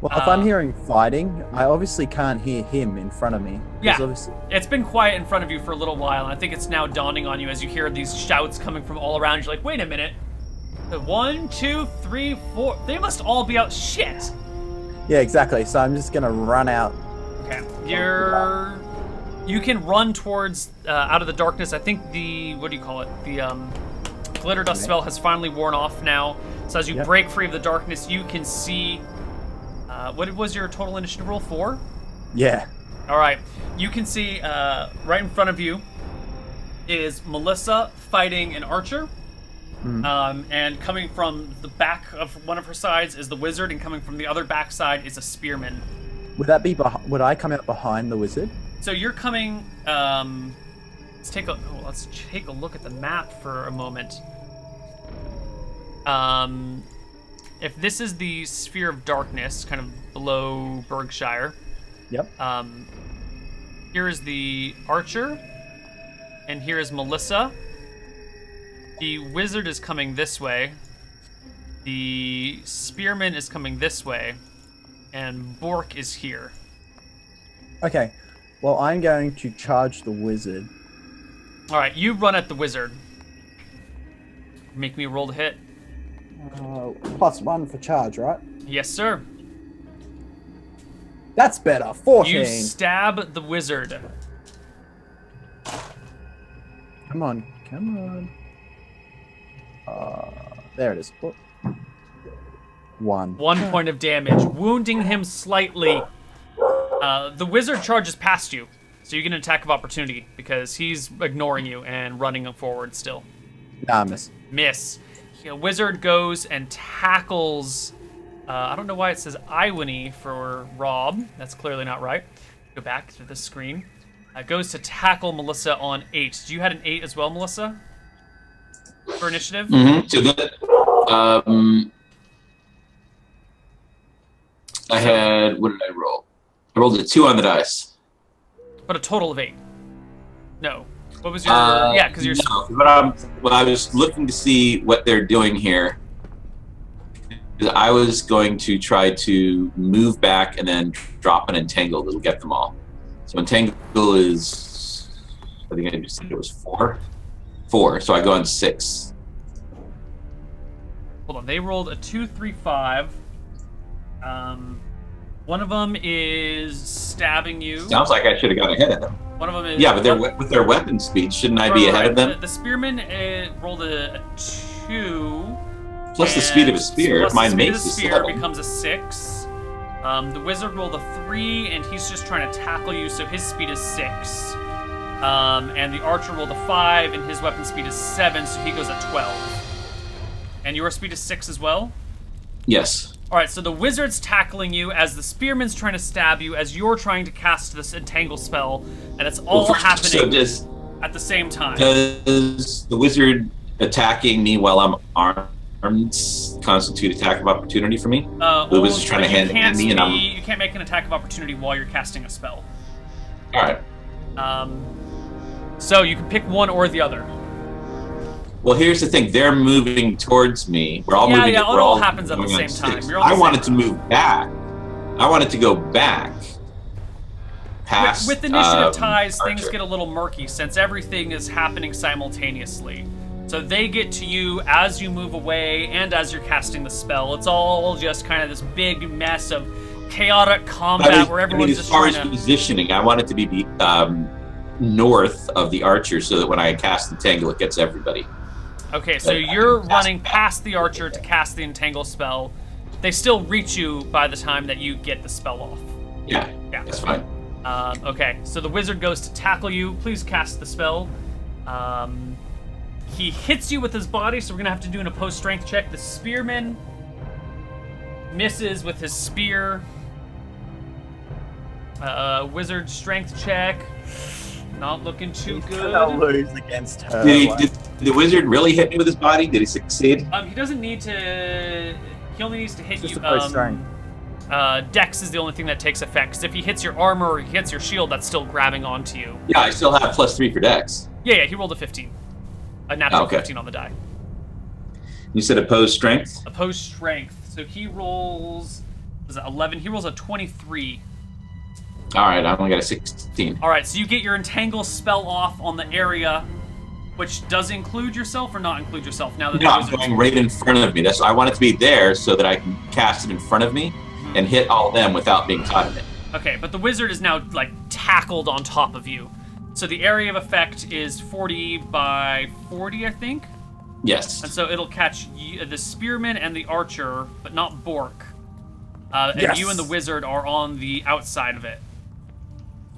Well, if I'm hearing fighting, I obviously can't hear him in front of me. Yeah. Obviously... It's been quiet in front of you for a little while, and I think it's now dawning on you as you hear these shouts coming from all around. You're like, wait a minute. The 1, 2, 3, 4. They must all be out. Shit. Yeah, exactly. So I'm just gonna run out. Okay. You can run towards out of the darkness. I think the what do you call it? The glitter dust spell has finally worn off now. So as you break free of the darkness, you can see. What was your total initiative roll? 4? Yeah. All right. You can see right in front of you is Melissa fighting an archer. And coming from the back of one of her sides is the wizard, and coming from the other back side is a spearman. Would that be? Would I come out behind the wizard? So you're coming. Let's take a look at the map for a moment. If this is the sphere of darkness, kind of below Berkshire. Yep. Here is the archer, and here is Melissa. The wizard is coming this way. The spearman is coming this way, and Bork is here. Okay. Well, I'm going to charge the wizard. All right, you run at the wizard. Make me roll to hit. +1 for charge, right? Yes, sir. That's better. 14. You stab the wizard. Come on. There it is. 1. 1 point of damage, wounding him slightly. The wizard charges past you, so you get an attack of opportunity because he's ignoring you and running forward still. Nah, miss. Miss. The wizard goes and tackles. I don't know why it says Iwany for Rob. That's clearly not right. Go back to the screen. Goes to tackle Melissa on 8. You had an 8 as well, Melissa? For initiative? Mm-hmm. So that, I had, what did I roll? I rolled a 2 on the dice. But a total of 8. No. What was your... yeah, because you're... No, but I was looking to see what they're doing here. I was going to try to move back and then drop an entangle that'll get them all. So entangle is, I think I just said it was 4. 4, so I go on 6. Hold on, they rolled a 2, 3, 5. One of them is stabbing you. Sounds like I should have got ahead of them. One of them is... Yeah, but with their weapon speed, shouldn't I be ahead of them? The spearman rolled a 2. Plus the speed of a spear. Plus My the speed of mace the is spear 7. becomes a 6. The wizard rolled a 3, and he's just trying to tackle you, so his speed is 6. And the archer rolled a 5, and his weapon speed is 7, so he goes at 12. And your speed is 6 as well? Yes. Alright, so the wizard's tackling you as the spearman's trying to stab you as you're trying to cast this entangle spell, and it's all happening at the same time. Does the wizard attacking me while I'm armed constitute attack of opportunity for me? The wizard's trying to hand me and you can't make an attack of opportunity while you're casting a spell. Alright. So you can pick one or the other. Well, here's the thing. They're moving towards me. We're all moving. Yeah, we're it all happens at the same time. I wanted to move back. I wanted to go back. Past, with initiative ties, Archer. things get a little murky since everything is happening simultaneously. So they get to you as you move away and as you're casting the spell. It's all just kind of this big mess of chaotic combat where everyone's just trying to... As far as positioning, I want it to be north of the archer so that when I cast Entangle, it gets everybody. Okay, so you're running past the archer to cast the Entangle spell. They still reach you by the time that you get the spell off. Yeah, that's fine. Okay, so the wizard goes to tackle you. Please cast the spell. He hits you with his body, so we're going to have to do an opposed strength check. The spearman misses with his spear. Wizard strength check. Not looking too good. I'll lose against her. Did the wizard really hit me with his body? Did he succeed? He doesn't need to... He only needs to hit Just you. opposed strength. Dex is the only thing that takes effect. 'Cause if he hits your armor or he hits your shield, that's still grabbing onto you. Yeah, I still have +3 for Dex. Yeah, he rolled a 15. A natural Okay. 15 on the die. You said opposed strength? Opposed strength. So he rolls... Was it 11? He rolls a 23. All right, I only got a 16. All right, so you get your entangle spell off on the area, which does include yourself or not include yourself. Now that No, I'm going right in front of me. That's I want it to be there so that I can cast it in front of me and hit all of them without being caught in it. Okay, but the wizard is now like tackled on top of you. So the area of effect is 40 by 40, I think. Yes. And so it'll catch the spearman and the archer, but not Bork. And Yes. you and the wizard are on the outside of it.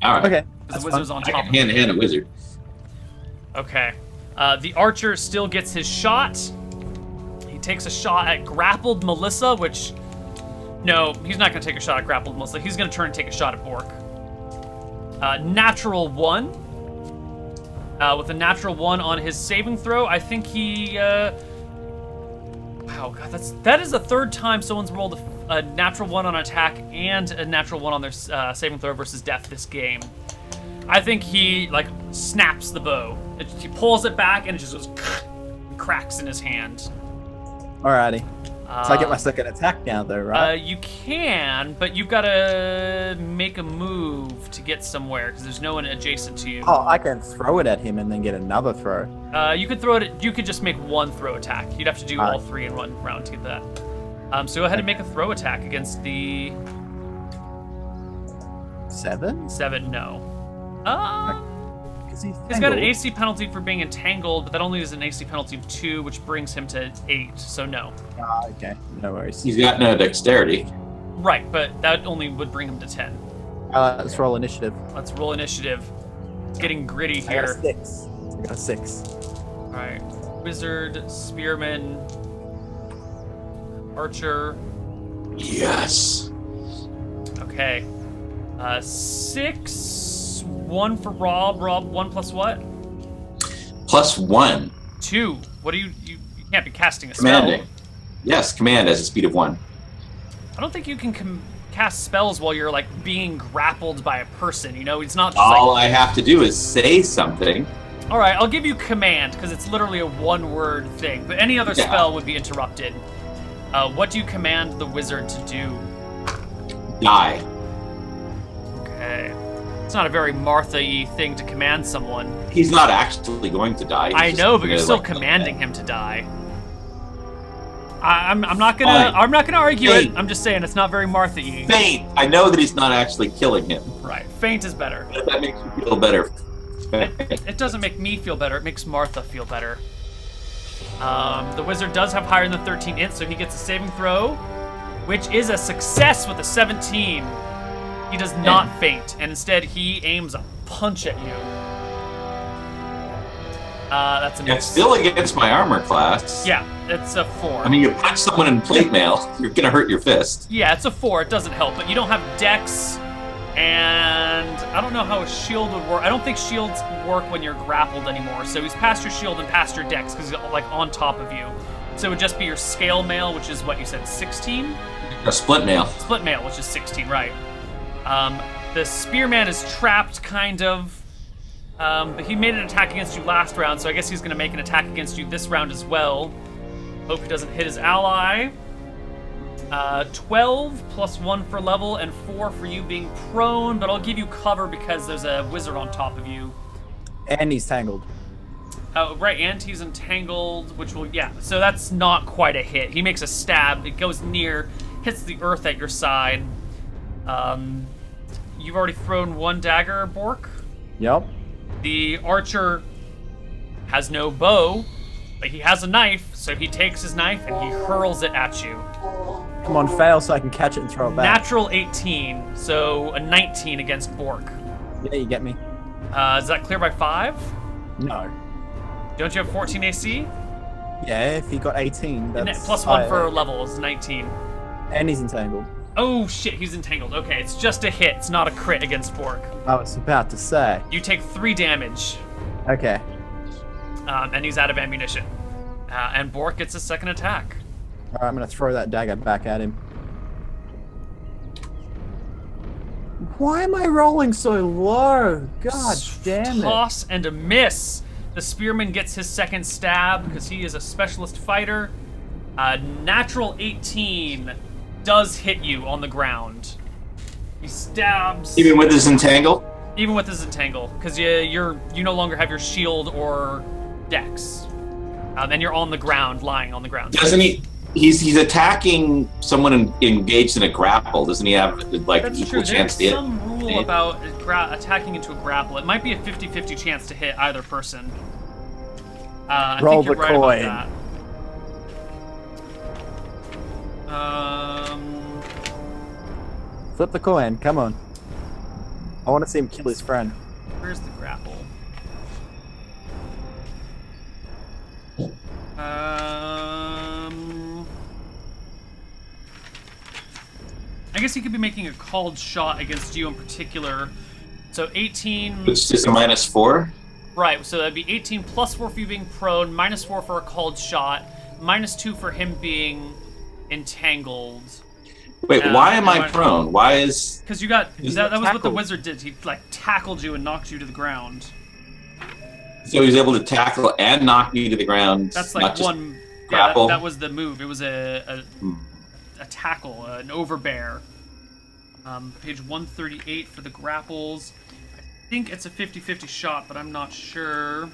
All right. Okay. Because the wizard's on I top can of it. hand a wizard. Okay. The archer still gets his shot. He takes a shot at grappled Melissa, which... No, he's not going to take a shot at grappled Melissa. He's going to turn and take a shot at Bork. Natural 1. With a natural 1 on his saving throw, I think he... Wow, God, that is the third time someone's rolled a natural 1 on attack and a natural 1 on their saving throw versus death this game. I think he, like, snaps the bow. He pulls it back and it just goes and cracks in his hand. Alrighty. So I get my second attack now, though, right? You can, but you've got to make a move to get somewhere because there's no one adjacent to you. Oh, I can throw it at him and then get another throw. You could throw it. You could just make one throw attack. You'd have to do all three in one round to get that. So go ahead and make a throw attack against the 7? 7. No. Because He's got an AC penalty for being entangled, but that only is an AC penalty of 2, which brings him to 8. So no. Okay, no worries. He's got no dexterity. Right, but that only would bring him to 10. Let's roll initiative. Let's roll initiative. It's getting gritty I got here. a 6. I got a 6. All right, wizard, spearman, archer. Yes. Okay. 6. 1 for Rob. Rob, 1 plus what? +1. 2. What do you can't be casting a spell. Commanding. Yes, command has a speed of 1. I don't think you can cast spells while you're like being grappled by a person. You know, it's not just All I have to do is say something. All right, I'll give you command because it's literally a one-word thing. But any other spell would be interrupted. What do you command the wizard to do? Die. Okay. It's not a very Martha-y thing to command someone. He's not actually going to die. I know, but you're still commanding him to die. I'm not gonna argue it. I'm just saying it's not very Martha-y. Faint. I know that he's not actually killing him. Right. Faint is better. That makes you feel better. It doesn't make me feel better. It makes Martha feel better. The wizard does have higher than 13 int, so he gets a saving throw, which is a success with a 17. He does not faint, and instead he aims a punch at you. That's a miss. It's still against my armor class. Yeah, it's a 4. I mean, you punch someone in plate mail, you're gonna hurt your fist. Yeah, it's a 4. It doesn't help, but you don't have dex, and I don't know how a shield would work. I don't think shields work when you're grappled anymore. So he's past your shield and past your dex because he's like on top of you. So it would just be your scale mail, which is what you said, 16? A split mail. Split mail, which is 16, right. The spearman is trapped, kind of. But he made an attack against you last round, so I guess he's going to make an attack against you this round as well. Hope he doesn't hit his ally. 12 plus 1 for level and 4 for you being prone, but I'll give you cover because there's a wizard on top of you. And he's tangled. Oh, right, and he's entangled, which will, yeah. So that's not quite a hit. He makes a stab. It goes near, hits the earth at your side. You've already thrown 1 dagger, Bork. Yep. The archer has no bow, but he has a knife, so he takes his knife and he hurls it at you. Come on, fail so I can catch it and throw it back. Natural 18, so a 19 against Bork. Yeah, you get me. Is that clear by 5? No. Don't you have 14 AC? Yeah, if he got 18, that's... Plus 1 for level is 19. And he's entangled. Oh shit, he's entangled. Okay, it's just a hit. It's not a crit against Bork. I was about to say. You take 3 damage. Okay. And he's out of ammunition. And Bork gets a second attack. Alright, I'm gonna throw that dagger back at him. Why am I rolling so low? God damn it. Toss and a miss. The spearman gets his second stab because he is a specialist fighter. Natural 18 does hit you on the ground. He stabs. Even with his entangle? Even with his entangle, because you no longer have your shield or dex. And you're on the ground, lying on the ground. Doesn't he? He's attacking someone engaged in a grapple. Doesn't he have like That's equal true. chance to hit? There's some rule about attacking into a grapple. It might be a 50-50 chance to hit either person. I Roll think you're the right coin. about that. Flip the coin, come on. I want to see him kill his friend. Where's the grapple? I guess he could be making a called shot against you in particular. So 18. It's just a -4. Right, so that'd be 18 plus 4 for you being prone, -4 for a called shot, -2 for him being entangled. Wait, why am I prone? Why is... Because you got... That was what the tackled. wizard did. He, like, tackled you and knocked you to the ground. So he's able to tackle and knock me to the ground. That's not like just one Yeah, Grapple. that was the move. It was a tackle, an overbear. Page 138 for the grapples. I think it's a 50-50 shot, but I'm not sure.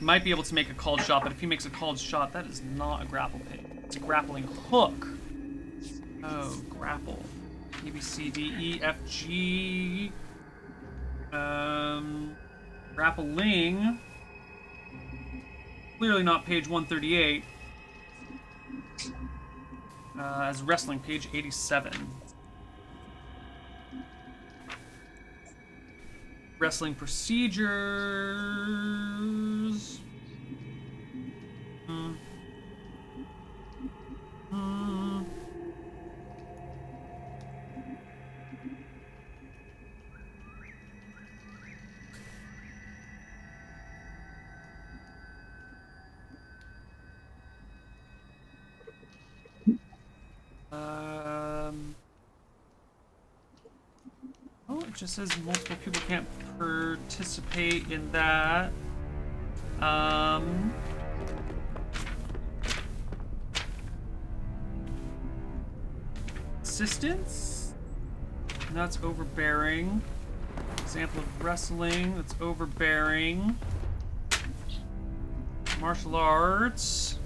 Might be able to make a called shot, but if he makes a called shot, that is not a grapple page. It's a grappling hook. Oh, grapple. A, B, C, D, E, F, G. Grappling. Clearly not page 138. As wrestling, page 87. Wrestling procedures. Oh, it just says multiple people can't participate in that. Assistance? That's overbearing. Example of wrestling, that's overbearing. Martial arts.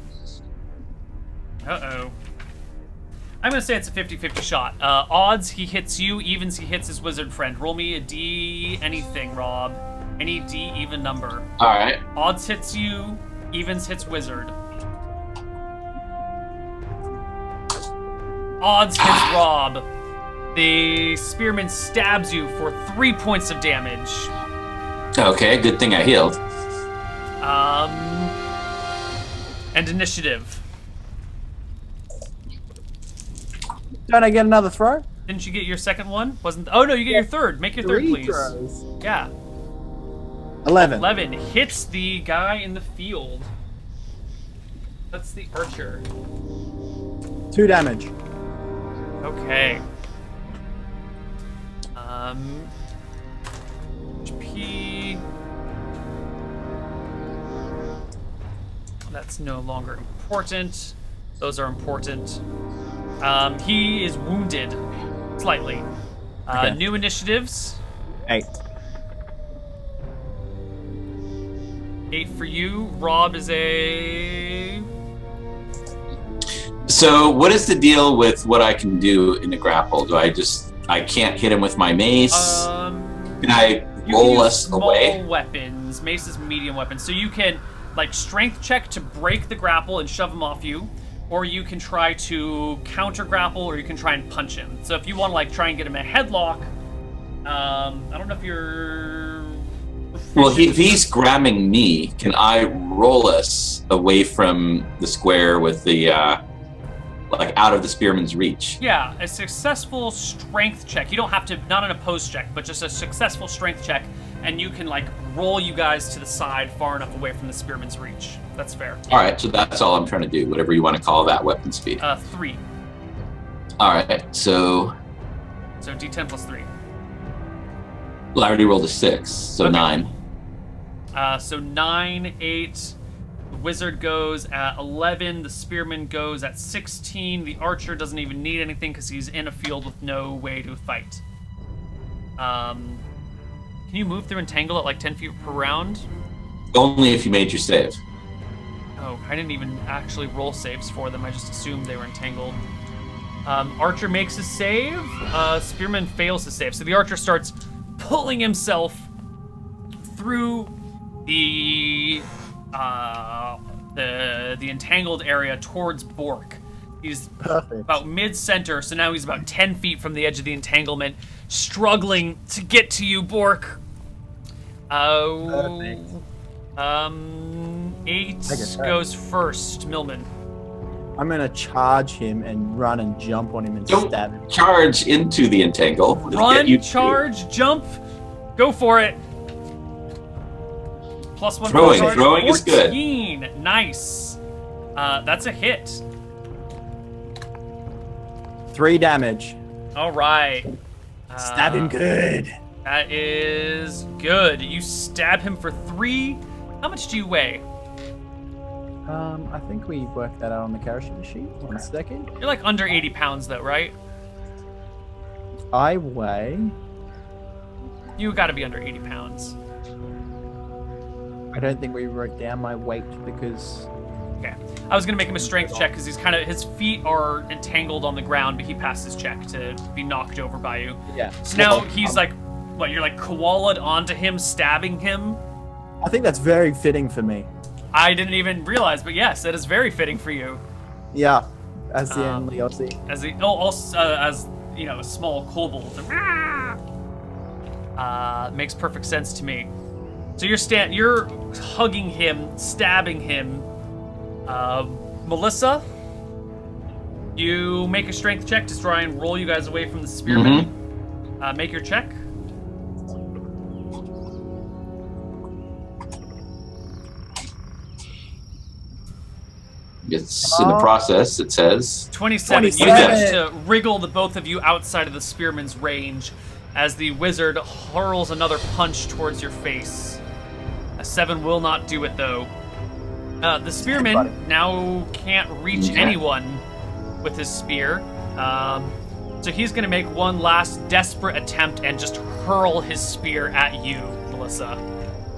Uh-oh. I'm gonna say it's a 50-50 shot. Odds, he hits you. Evens, he hits his wizard friend. Roll me a D anything, Rob. Any D even number. All right. Odds hits you. Evens hits wizard. Odds hits Rob. The spearman stabs you for 3 points of damage. Okay, good thing I healed. And initiative. Don't I get another throw? Didn't you get your second one? Wasn't? Oh no, you get your third. Make your third, please. Throws. Yeah. 11. 11 hits the guy in the field. That's the archer. 2 damage. Okay. HP. That's no longer important. Those are important. He is wounded slightly. Okay. New initiatives. 8. 8 for you. Rob is a... So, what is the deal with what I can do in the grapple? I can't hit him with my mace? Can I You roll can use us small away? weapons. Mace is medium weapon. So you can, like, strength check to break the grapple and shove him off you. Or you can try to counter grapple, or you can try and punch him. So if you want to, like, try and get him a headlock, I don't know if you're... Well, if he's grabbing me, can I roll us away from the square with the, like, out of the spearman's reach? Yeah, a successful strength check. You don't have to, not an opposed check, but just a successful strength check, and you can, like, roll you guys to the side far enough away from the spearman's reach. That's fair. All right, so that's all I'm trying to do, whatever you want to call that weapon speed. 3. All right, so So D10 plus 3. well, I already rolled a 6, so Okay. 9. So 9, 8. The wizard goes at 11. The spearman goes at 16. The archer doesn't even need anything because he's in a field with no way to fight. Can you move through Entangle at like 10 feet per round? Only if you made your save. Oh, I didn't even actually roll saves for them. I just assumed they were entangled. Archer makes a save. Spearman fails to save. So the archer starts pulling himself through the entangled area towards Bork. He's Perfect. about mid-center, so now he's about 10 feet from the edge of the entanglement, struggling to get to you, Bork. Perfect. 8 I guess that. goes first. Millman. I'm gonna charge him and run and jump on him and Don't stab him. charge into the entangle. It'll Run, get you- charge, jump. Go for it. +1 for Throwing. charge. Throwing is good. 14. Nice. That's a hit. 3 damage. All right. Stab him good. That is good. You stab him for 3. How much do you weigh? I think we worked that out on the character sheet. 1 second. You're like under 80 pounds though, right? I weigh. You gotta be under 80 pounds. I don't think we wrote down my weight because. Okay. I was gonna make him a strength check because his feet are entangled on the ground, but he passed his check to be knocked over by you. Yeah. So now he's like, what? You're like koala'd onto him, stabbing him. I think that's very fitting for me. I didn't even realize, but yes, that is very fitting for you. Yeah, as the only Aussie. As you know, a small kobold. Makes perfect sense to me. So you're hugging him, stabbing him. Melissa, you make a strength check to try and roll you guys away from the spearman. Make your check. It's in the process, it says. 27. You 27. manage to wriggle the both of you outside of the spearman's range as the wizard hurls another punch towards your face. A 7 will not do it, though. The spearman now can't reach anyone with his spear. So he's going to make one last desperate attempt and just hurl his spear at you, Melissa.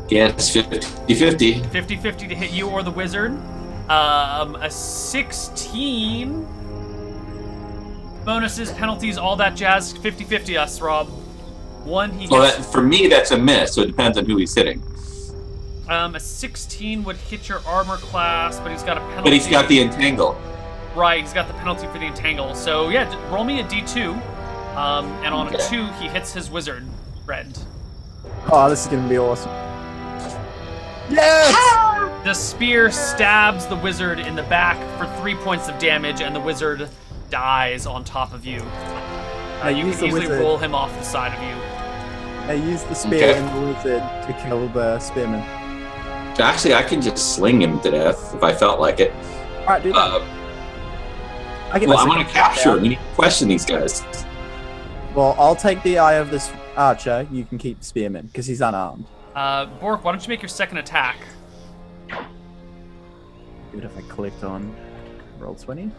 Yeah, it's 50-50. 50-50 to hit you or the wizard. A 16. Bonuses, penalties, all that jazz. 50-50 us, Rob. One, he Well, gets... for me, that's a miss, so it depends on who he's hitting. A 16 would hit your armor class, but he's got a penalty. But he's got the entangle. Right, he's got the penalty for the entangle. So, yeah, roll me a d2. And on a 2, he hits his wizard friend. Oh, this is gonna be awesome. Yes! The spear stabs the wizard in the back for 3 points of damage, and the wizard dies on top of you. You can easily roll him off the side of you. I used the spear and the wizard to kill the spearman. Actually, I can just sling him to death if I felt like it. Alright, do that. Well, I want to capture him. We need to question these guys. Well, I'll take the eye of this archer. You can keep the spearman, because he's unarmed. Bork, why don't you make your second attack? Good if I clicked on roll 20.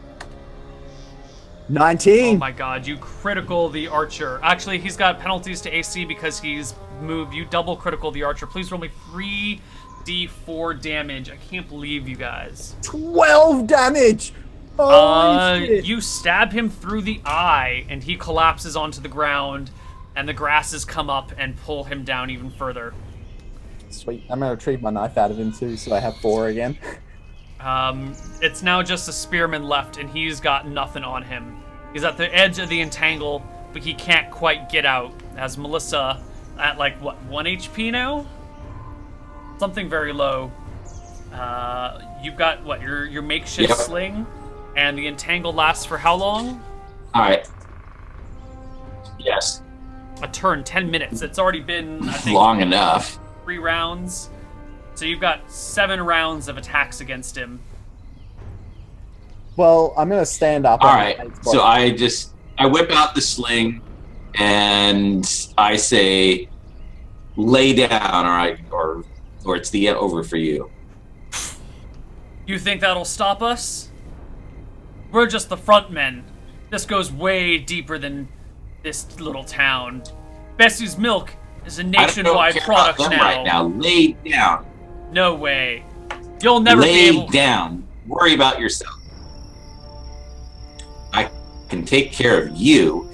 19! Oh my god, you critical the archer. Actually, he's got penalties to AC because he's moved. You double critical the archer. Please roll me 3d4 damage. I can't believe you guys. 12 damage! Holy shit. You stab him through the eye, and he collapses onto the ground, and the grasses come up and pull him down even further. Sweet. I'm gonna retrieve my knife out of him too, so I have 4 again. It's now just a spearman left, and he's got nothing on him. He's at the edge of the entangle, but he can't quite get out, as Melissa, at like, what, 1 HP now? Something very low. You've got, what, your makeshift sling? And the entangle lasts for how long? Alright. Yes. A turn, 10 minutes. It's already been, I think, long enough. 3 rounds. So you've got 7 rounds of attacks against him. Well, I'm gonna stand up. Alright, so I whip out the sling and I say, lay down, alright, or it's the end over for you. You think that'll stop us? We're just the front men. This goes way deeper than this little town. Bessie's Milk is a nationwide product now. Right now. Lay down. No way. You'll never be able... Lay down. Worry about yourself. I can take care of you.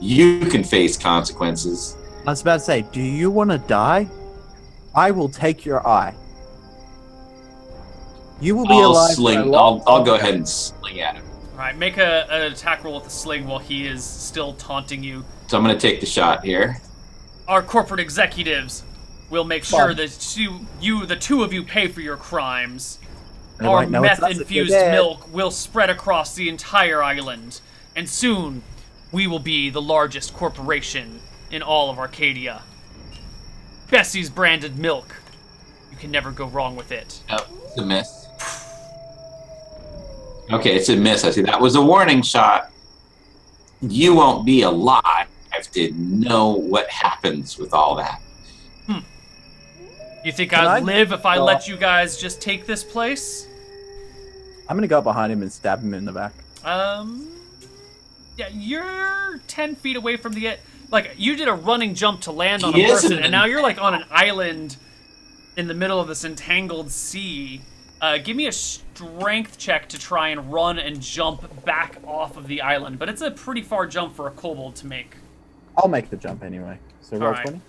You can face consequences. I was about to say, do you want to die? I will take your eye. You will be alive. I'll go ahead and sling at him. Alright, make an attack roll with the sling while he is still taunting you. So I'm going to take the shot here. Our corporate executives will make sure that the two of you pay for your crimes. Our meth-infused milk will spread across the entire island, and soon we will be the largest corporation in all of Arcadia. Bessie's branded milk. You can never go wrong with it. Oh, it's a miss. Okay, it's a miss. I see. That was a warning shot. You won't be alive to know what happens with all that. You think I'd live if I let you guys just take this place? I'm gonna go up behind him and stab him in the back. Yeah, you're 10 feet away from the edge. Like, you did a running jump to land on He a is person, an- and now you're, like, on an island in the middle of this entangled sea. Give me a strength check to try and run and jump back off of the island. But it's a pretty far jump for a kobold to make. I'll make the jump anyway. So roll Alright. 20.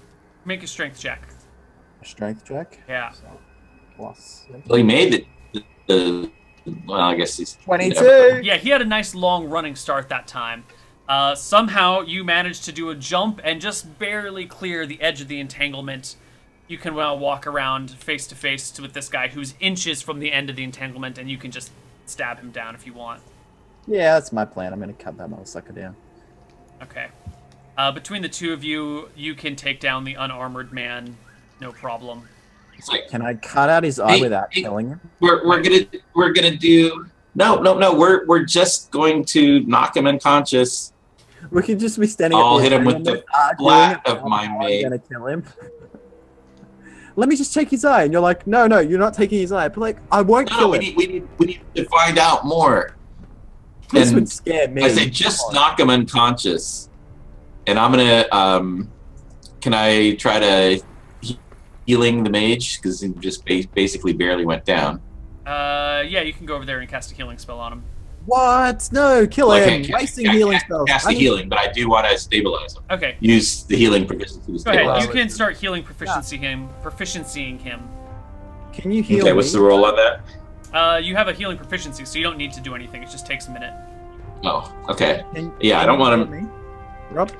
Make a strength check. A strength check. Yeah. So, plus. Well, he made it. Well, I guess he's 22. Yeah, he had a nice long running start that time. Somehow you managed to do a jump and just barely clear the edge of the entanglement. You can walk around face to face with this guy who's inches from the end of the entanglement, and you can just stab him down if you want. Yeah, that's my plan. I'm gonna cut that motherfucker down. Okay. Between the two of you, you can take down the unarmored man, no problem. It's like, Can I cut out his eye Hey, without hey. killing him? we're gonna do no. We're just going to knock him unconscious. We could just be standing. I'll at hit him with end the arguing flat about of my how I'm mace. gonna kill him. Let me just take his eye, and you're like, no, you're not taking his eye. But like, I won't No, kill we him. need to find out more. This and would scare me. I say just knock him unconscious, and I'm gonna. Can I try to healing the mage because he just basically barely went down? Yeah, you can go over there and cast a healing spell on him. What? No, kill Well, I him. can't Wasting healing spells. Cast the healing, but I do want to stabilize him. Okay, Use the healing proficiency to go stabilize ahead. him. You can start healing proficiencying him. Can you heal Okay, me? what's the roll on that? You have a healing proficiency, so you don't need to do anything. It just takes a minute. Oh, okay. Can- Yeah, I can don't you want heal him- me? Rob?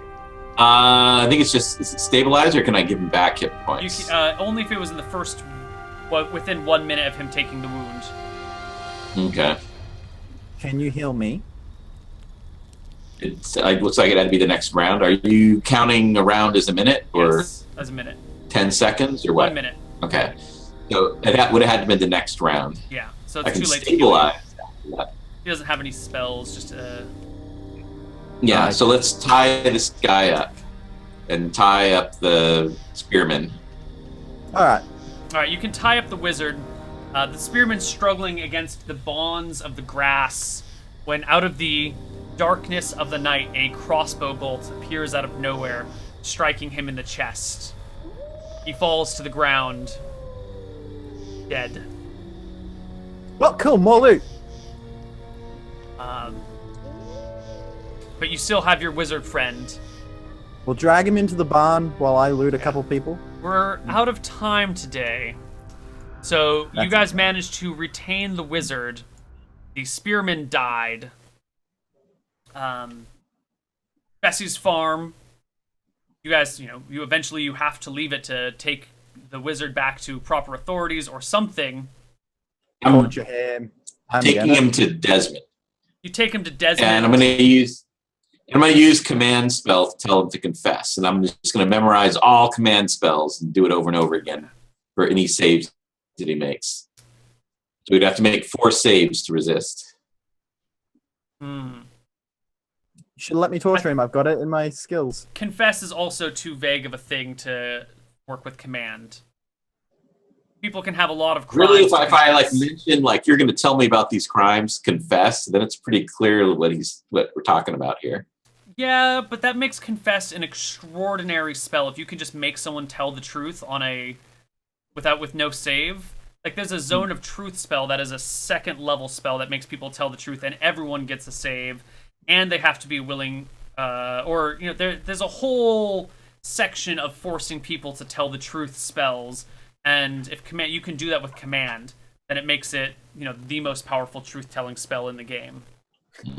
I think it's just is it stabilized, or can I give him back hit You points? can, only if it was in the first, within 1 minute of him taking the wound. Okay. Can you heal me? It looks like it had to be the next round. Are you counting a round as a minute or Yes, as a minute. 10 seconds or what? 1 minute. Okay. So that would have had to be the next round. Yeah, so I it's can too late to heal him. stabilize. He doesn't have any spells, just Yeah, so let's tie this guy up and tie up the spearman. Alright. Alright, you can tie up the wizard. The spearman's struggling against the bonds of the grass when out of the darkness of the night, a crossbow bolt appears out of nowhere, striking him in the chest. He falls to the ground, dead. Well, cool, more loot. But you still have your wizard friend. We'll drag him into the barn while I loot a couple people. We're out of time today. So you That's guys okay. managed to retain the wizard. The spearman died. Bessie's farm. You guys, you eventually you have to leave it to take the wizard back to proper authorities or something. I'm Hold your hand. I'm taking gonna- him to Desmond, You take him to Desmond. and I'm going to use command spell to tell him to confess, and I'm just going to memorize all command spells and do it over and over again for any saves that he makes. So we'd have to make 4 saves to resist. Hmm. You should let me torture him. I've got it in my skills. Confess is also too vague of a thing to work with command. People can have a lot of crimes. Really, to if I confess. mention you're going to tell me about these crimes, confess, then it's pretty clear what we're talking about here. Yeah, but that makes confess an extraordinary spell. If you can just make someone tell the truth with no save. Like there's a zone of truth spell that is a 2nd level spell that makes people tell the truth, and everyone gets a save, and they have to be willing. There's a whole section of forcing people to tell the truth spells, and if you can do that with command, then it makes it the most powerful truth telling spell in the game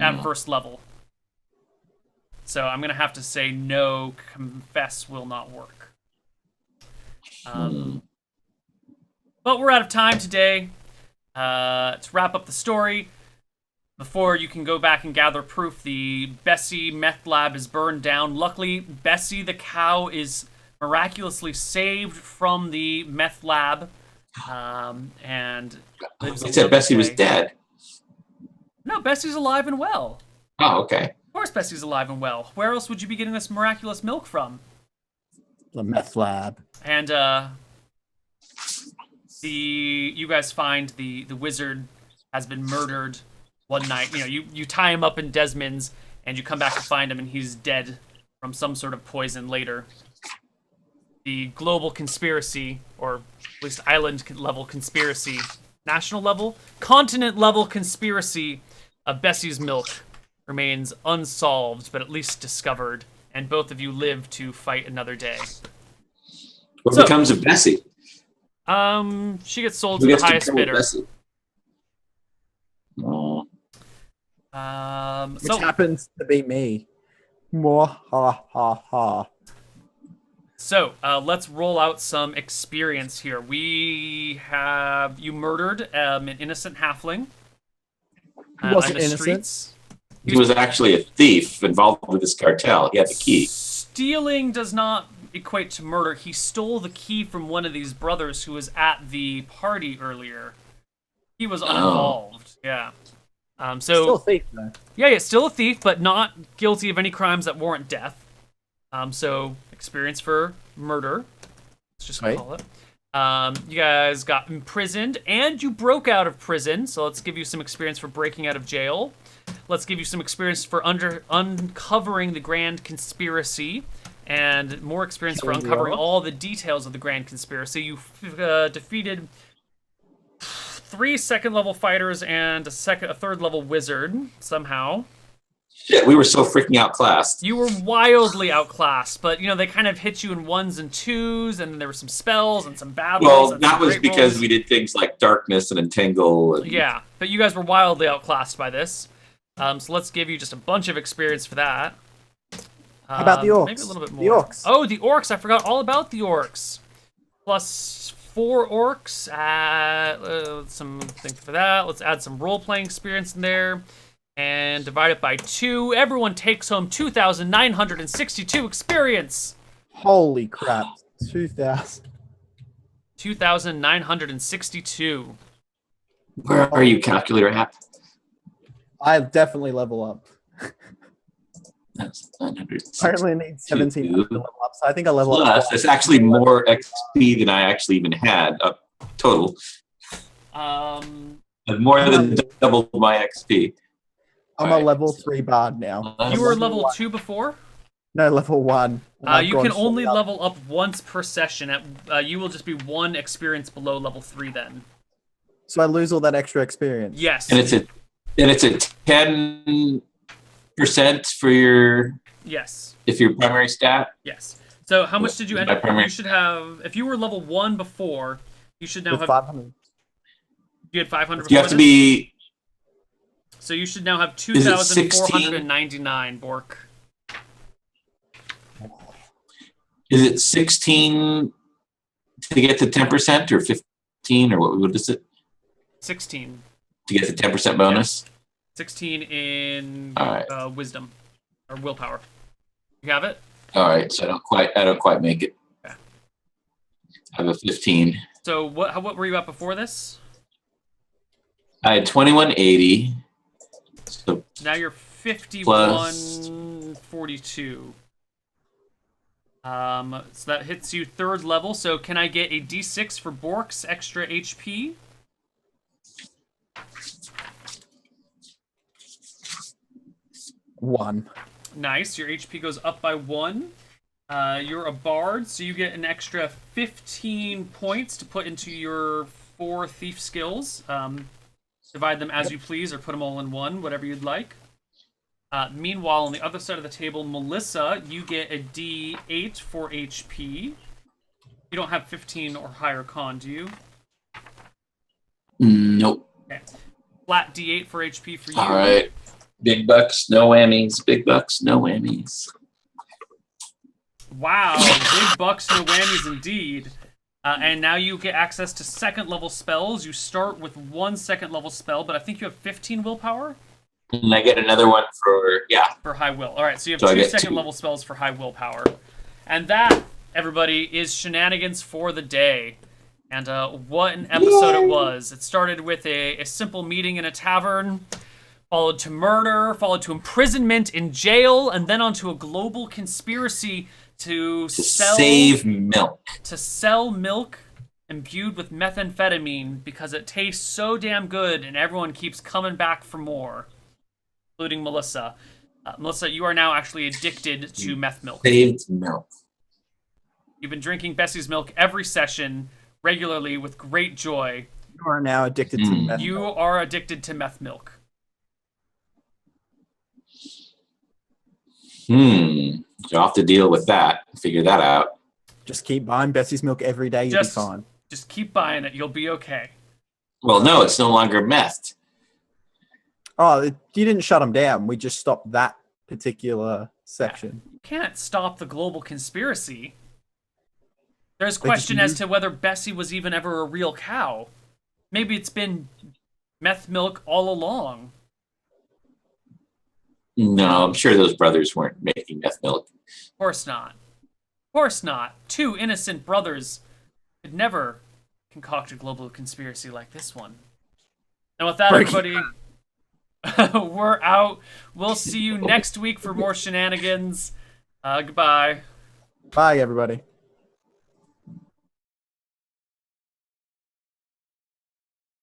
at 1st level. So I'm gonna have to say no. Confess will not work. But we're out of time today. To wrap up the story, before you can go back and gather proof, the Bessie meth lab is burned down. Luckily, Bessie the cow is miraculously saved from the meth lab, and lives They a said Bessie was day. dead. No, Bessie's alive and well. Oh, okay. Of course, Bessie's alive and well. Where else would you be getting this miraculous milk from? The meth lab. And you guys find the wizard has been murdered one night. You tie him up in Desmond's, and you come back to find him, and he's dead from some sort of poison later. The global conspiracy, or at least island-level conspiracy, national level, continent-level conspiracy of Bessie's milk remains unsolved, but at least discovered, and both of you live to fight another day. What becomes of Bessie? She gets sold to the highest bidder. Oh. Which happens to be me. Ha. So, let's roll out some experience here. We have you murdered an innocent halfling He wasn't on the innocent. streets. He was actually a thief involved with this cartel. He had the key. Stealing does not equate to murder. He stole the key from one of these brothers who was at the party earlier. He was uninvolved. Yeah. So Still a thief, though. yeah, still a thief, but not guilty of any crimes that warrant death. So experience for murder. Let's just call it. You guys got imprisoned, and you broke out of prison. So let's give you some experience for breaking out of jail. Let's give you some experience for uncovering the grand conspiracy, and more experience for uncovering all the details of the grand conspiracy. You defeated 3 second-level fighters and a third-level wizard somehow. Shit, we were so freaking outclassed. You were wildly outclassed, but they kind of hit you in 1s and 2s, and then there were some spells and some battles. Well, and that some was great because rolls. we did things like darkness and entangle. And... Yeah, but you guys were wildly outclassed by this. So let's give you just a bunch of experience for that. How about the orcs? Maybe a little bit more. The orcs. Oh, the orcs! I forgot all about the orcs. Plus 4 orcs. Something for that. Let's add some role-playing experience in there. And divide it by 2. Everyone takes home 2,962 experience. Holy crap. 2,000. 2,962. Where are you, calculator app? I definitely level up. That's 900. I only need 17 to level up, so I think I level up. Plus, it's actually more XP than I actually even had total. More than double my XP. I'm a level 3 bard now. You were level 2 before? No, level 1. You can only level up once per session. You will just be 1 experience below level 3 then. So I lose all that extra experience. Yes. And it's a 10% for your if your primary stat. Yes. So how much did you end up? primary- You should have, if you were level 1 before, you should now With have 500. You had 500 You before have to this? be. So you should now have Is it 2,499, Bork. Is it 16 to get to 10% or 15 or what is it 16. to get the 10% bonus? 16 in All right. wisdom or willpower. You have it? All right, so I don't quite make it. Okay. I have a 15. So what were you at before this? I had 2180. So Now you're 5142. So that hits you 3rd level. So can I get a D6 for Bork's extra HP? One. Nice. Your HP goes up by 1. You're a bard, so you get an extra 15 points to put into your 4 thief skills. Divide them as you please, or put them all in one, whatever you'd like. Meanwhile, on the other side of the table, Melissa, you get a D8 for HP. You don't have 15 or higher con, do you? nope. Okay. Flat D8 for HP for you. All right. Big bucks, no whammies. Big bucks, no whammies. Wow, big bucks, no whammies indeed. And now you get access to 2nd level spells. You start with 1 2nd level spell, but I think you have 15 willpower? And I get another one For high will. Alright, so you have So I 2 get 2nd two. level spells for high willpower. And that, everybody, is Shenanigans for the day. And what an episode it was. It started with a simple meeting in a tavern, followed to murder, followed to imprisonment in jail, and then onto a global conspiracy to to save milk. sell milk imbued with methamphetamine because it tastes so damn good and everyone keeps coming back for more, including Melissa. Melissa, you are now actually addicted to meth milk. Saved milk. You've been drinking Bessie's milk every session regularly with great joy. You are now addicted to meth. You are addicted to meth milk. You'll have to deal with that. Figure that out. Just keep buying Bessie's milk every day. You'll be fine. Just keep buying it. You'll be okay. Well, no, it's no longer meth. Oh, you didn't shut them down. We just stopped that particular section. You can't stop the global conspiracy. There's question as to whether Bessie was even ever a real cow. Maybe it's been meth milk all along. No, I'm sure those brothers weren't making meth milk. Of course not. Of course not. Two innocent brothers could never concoct a global conspiracy like this one. And with that, everybody, we're out. We'll see you next week for more shenanigans. Goodbye. Bye, everybody.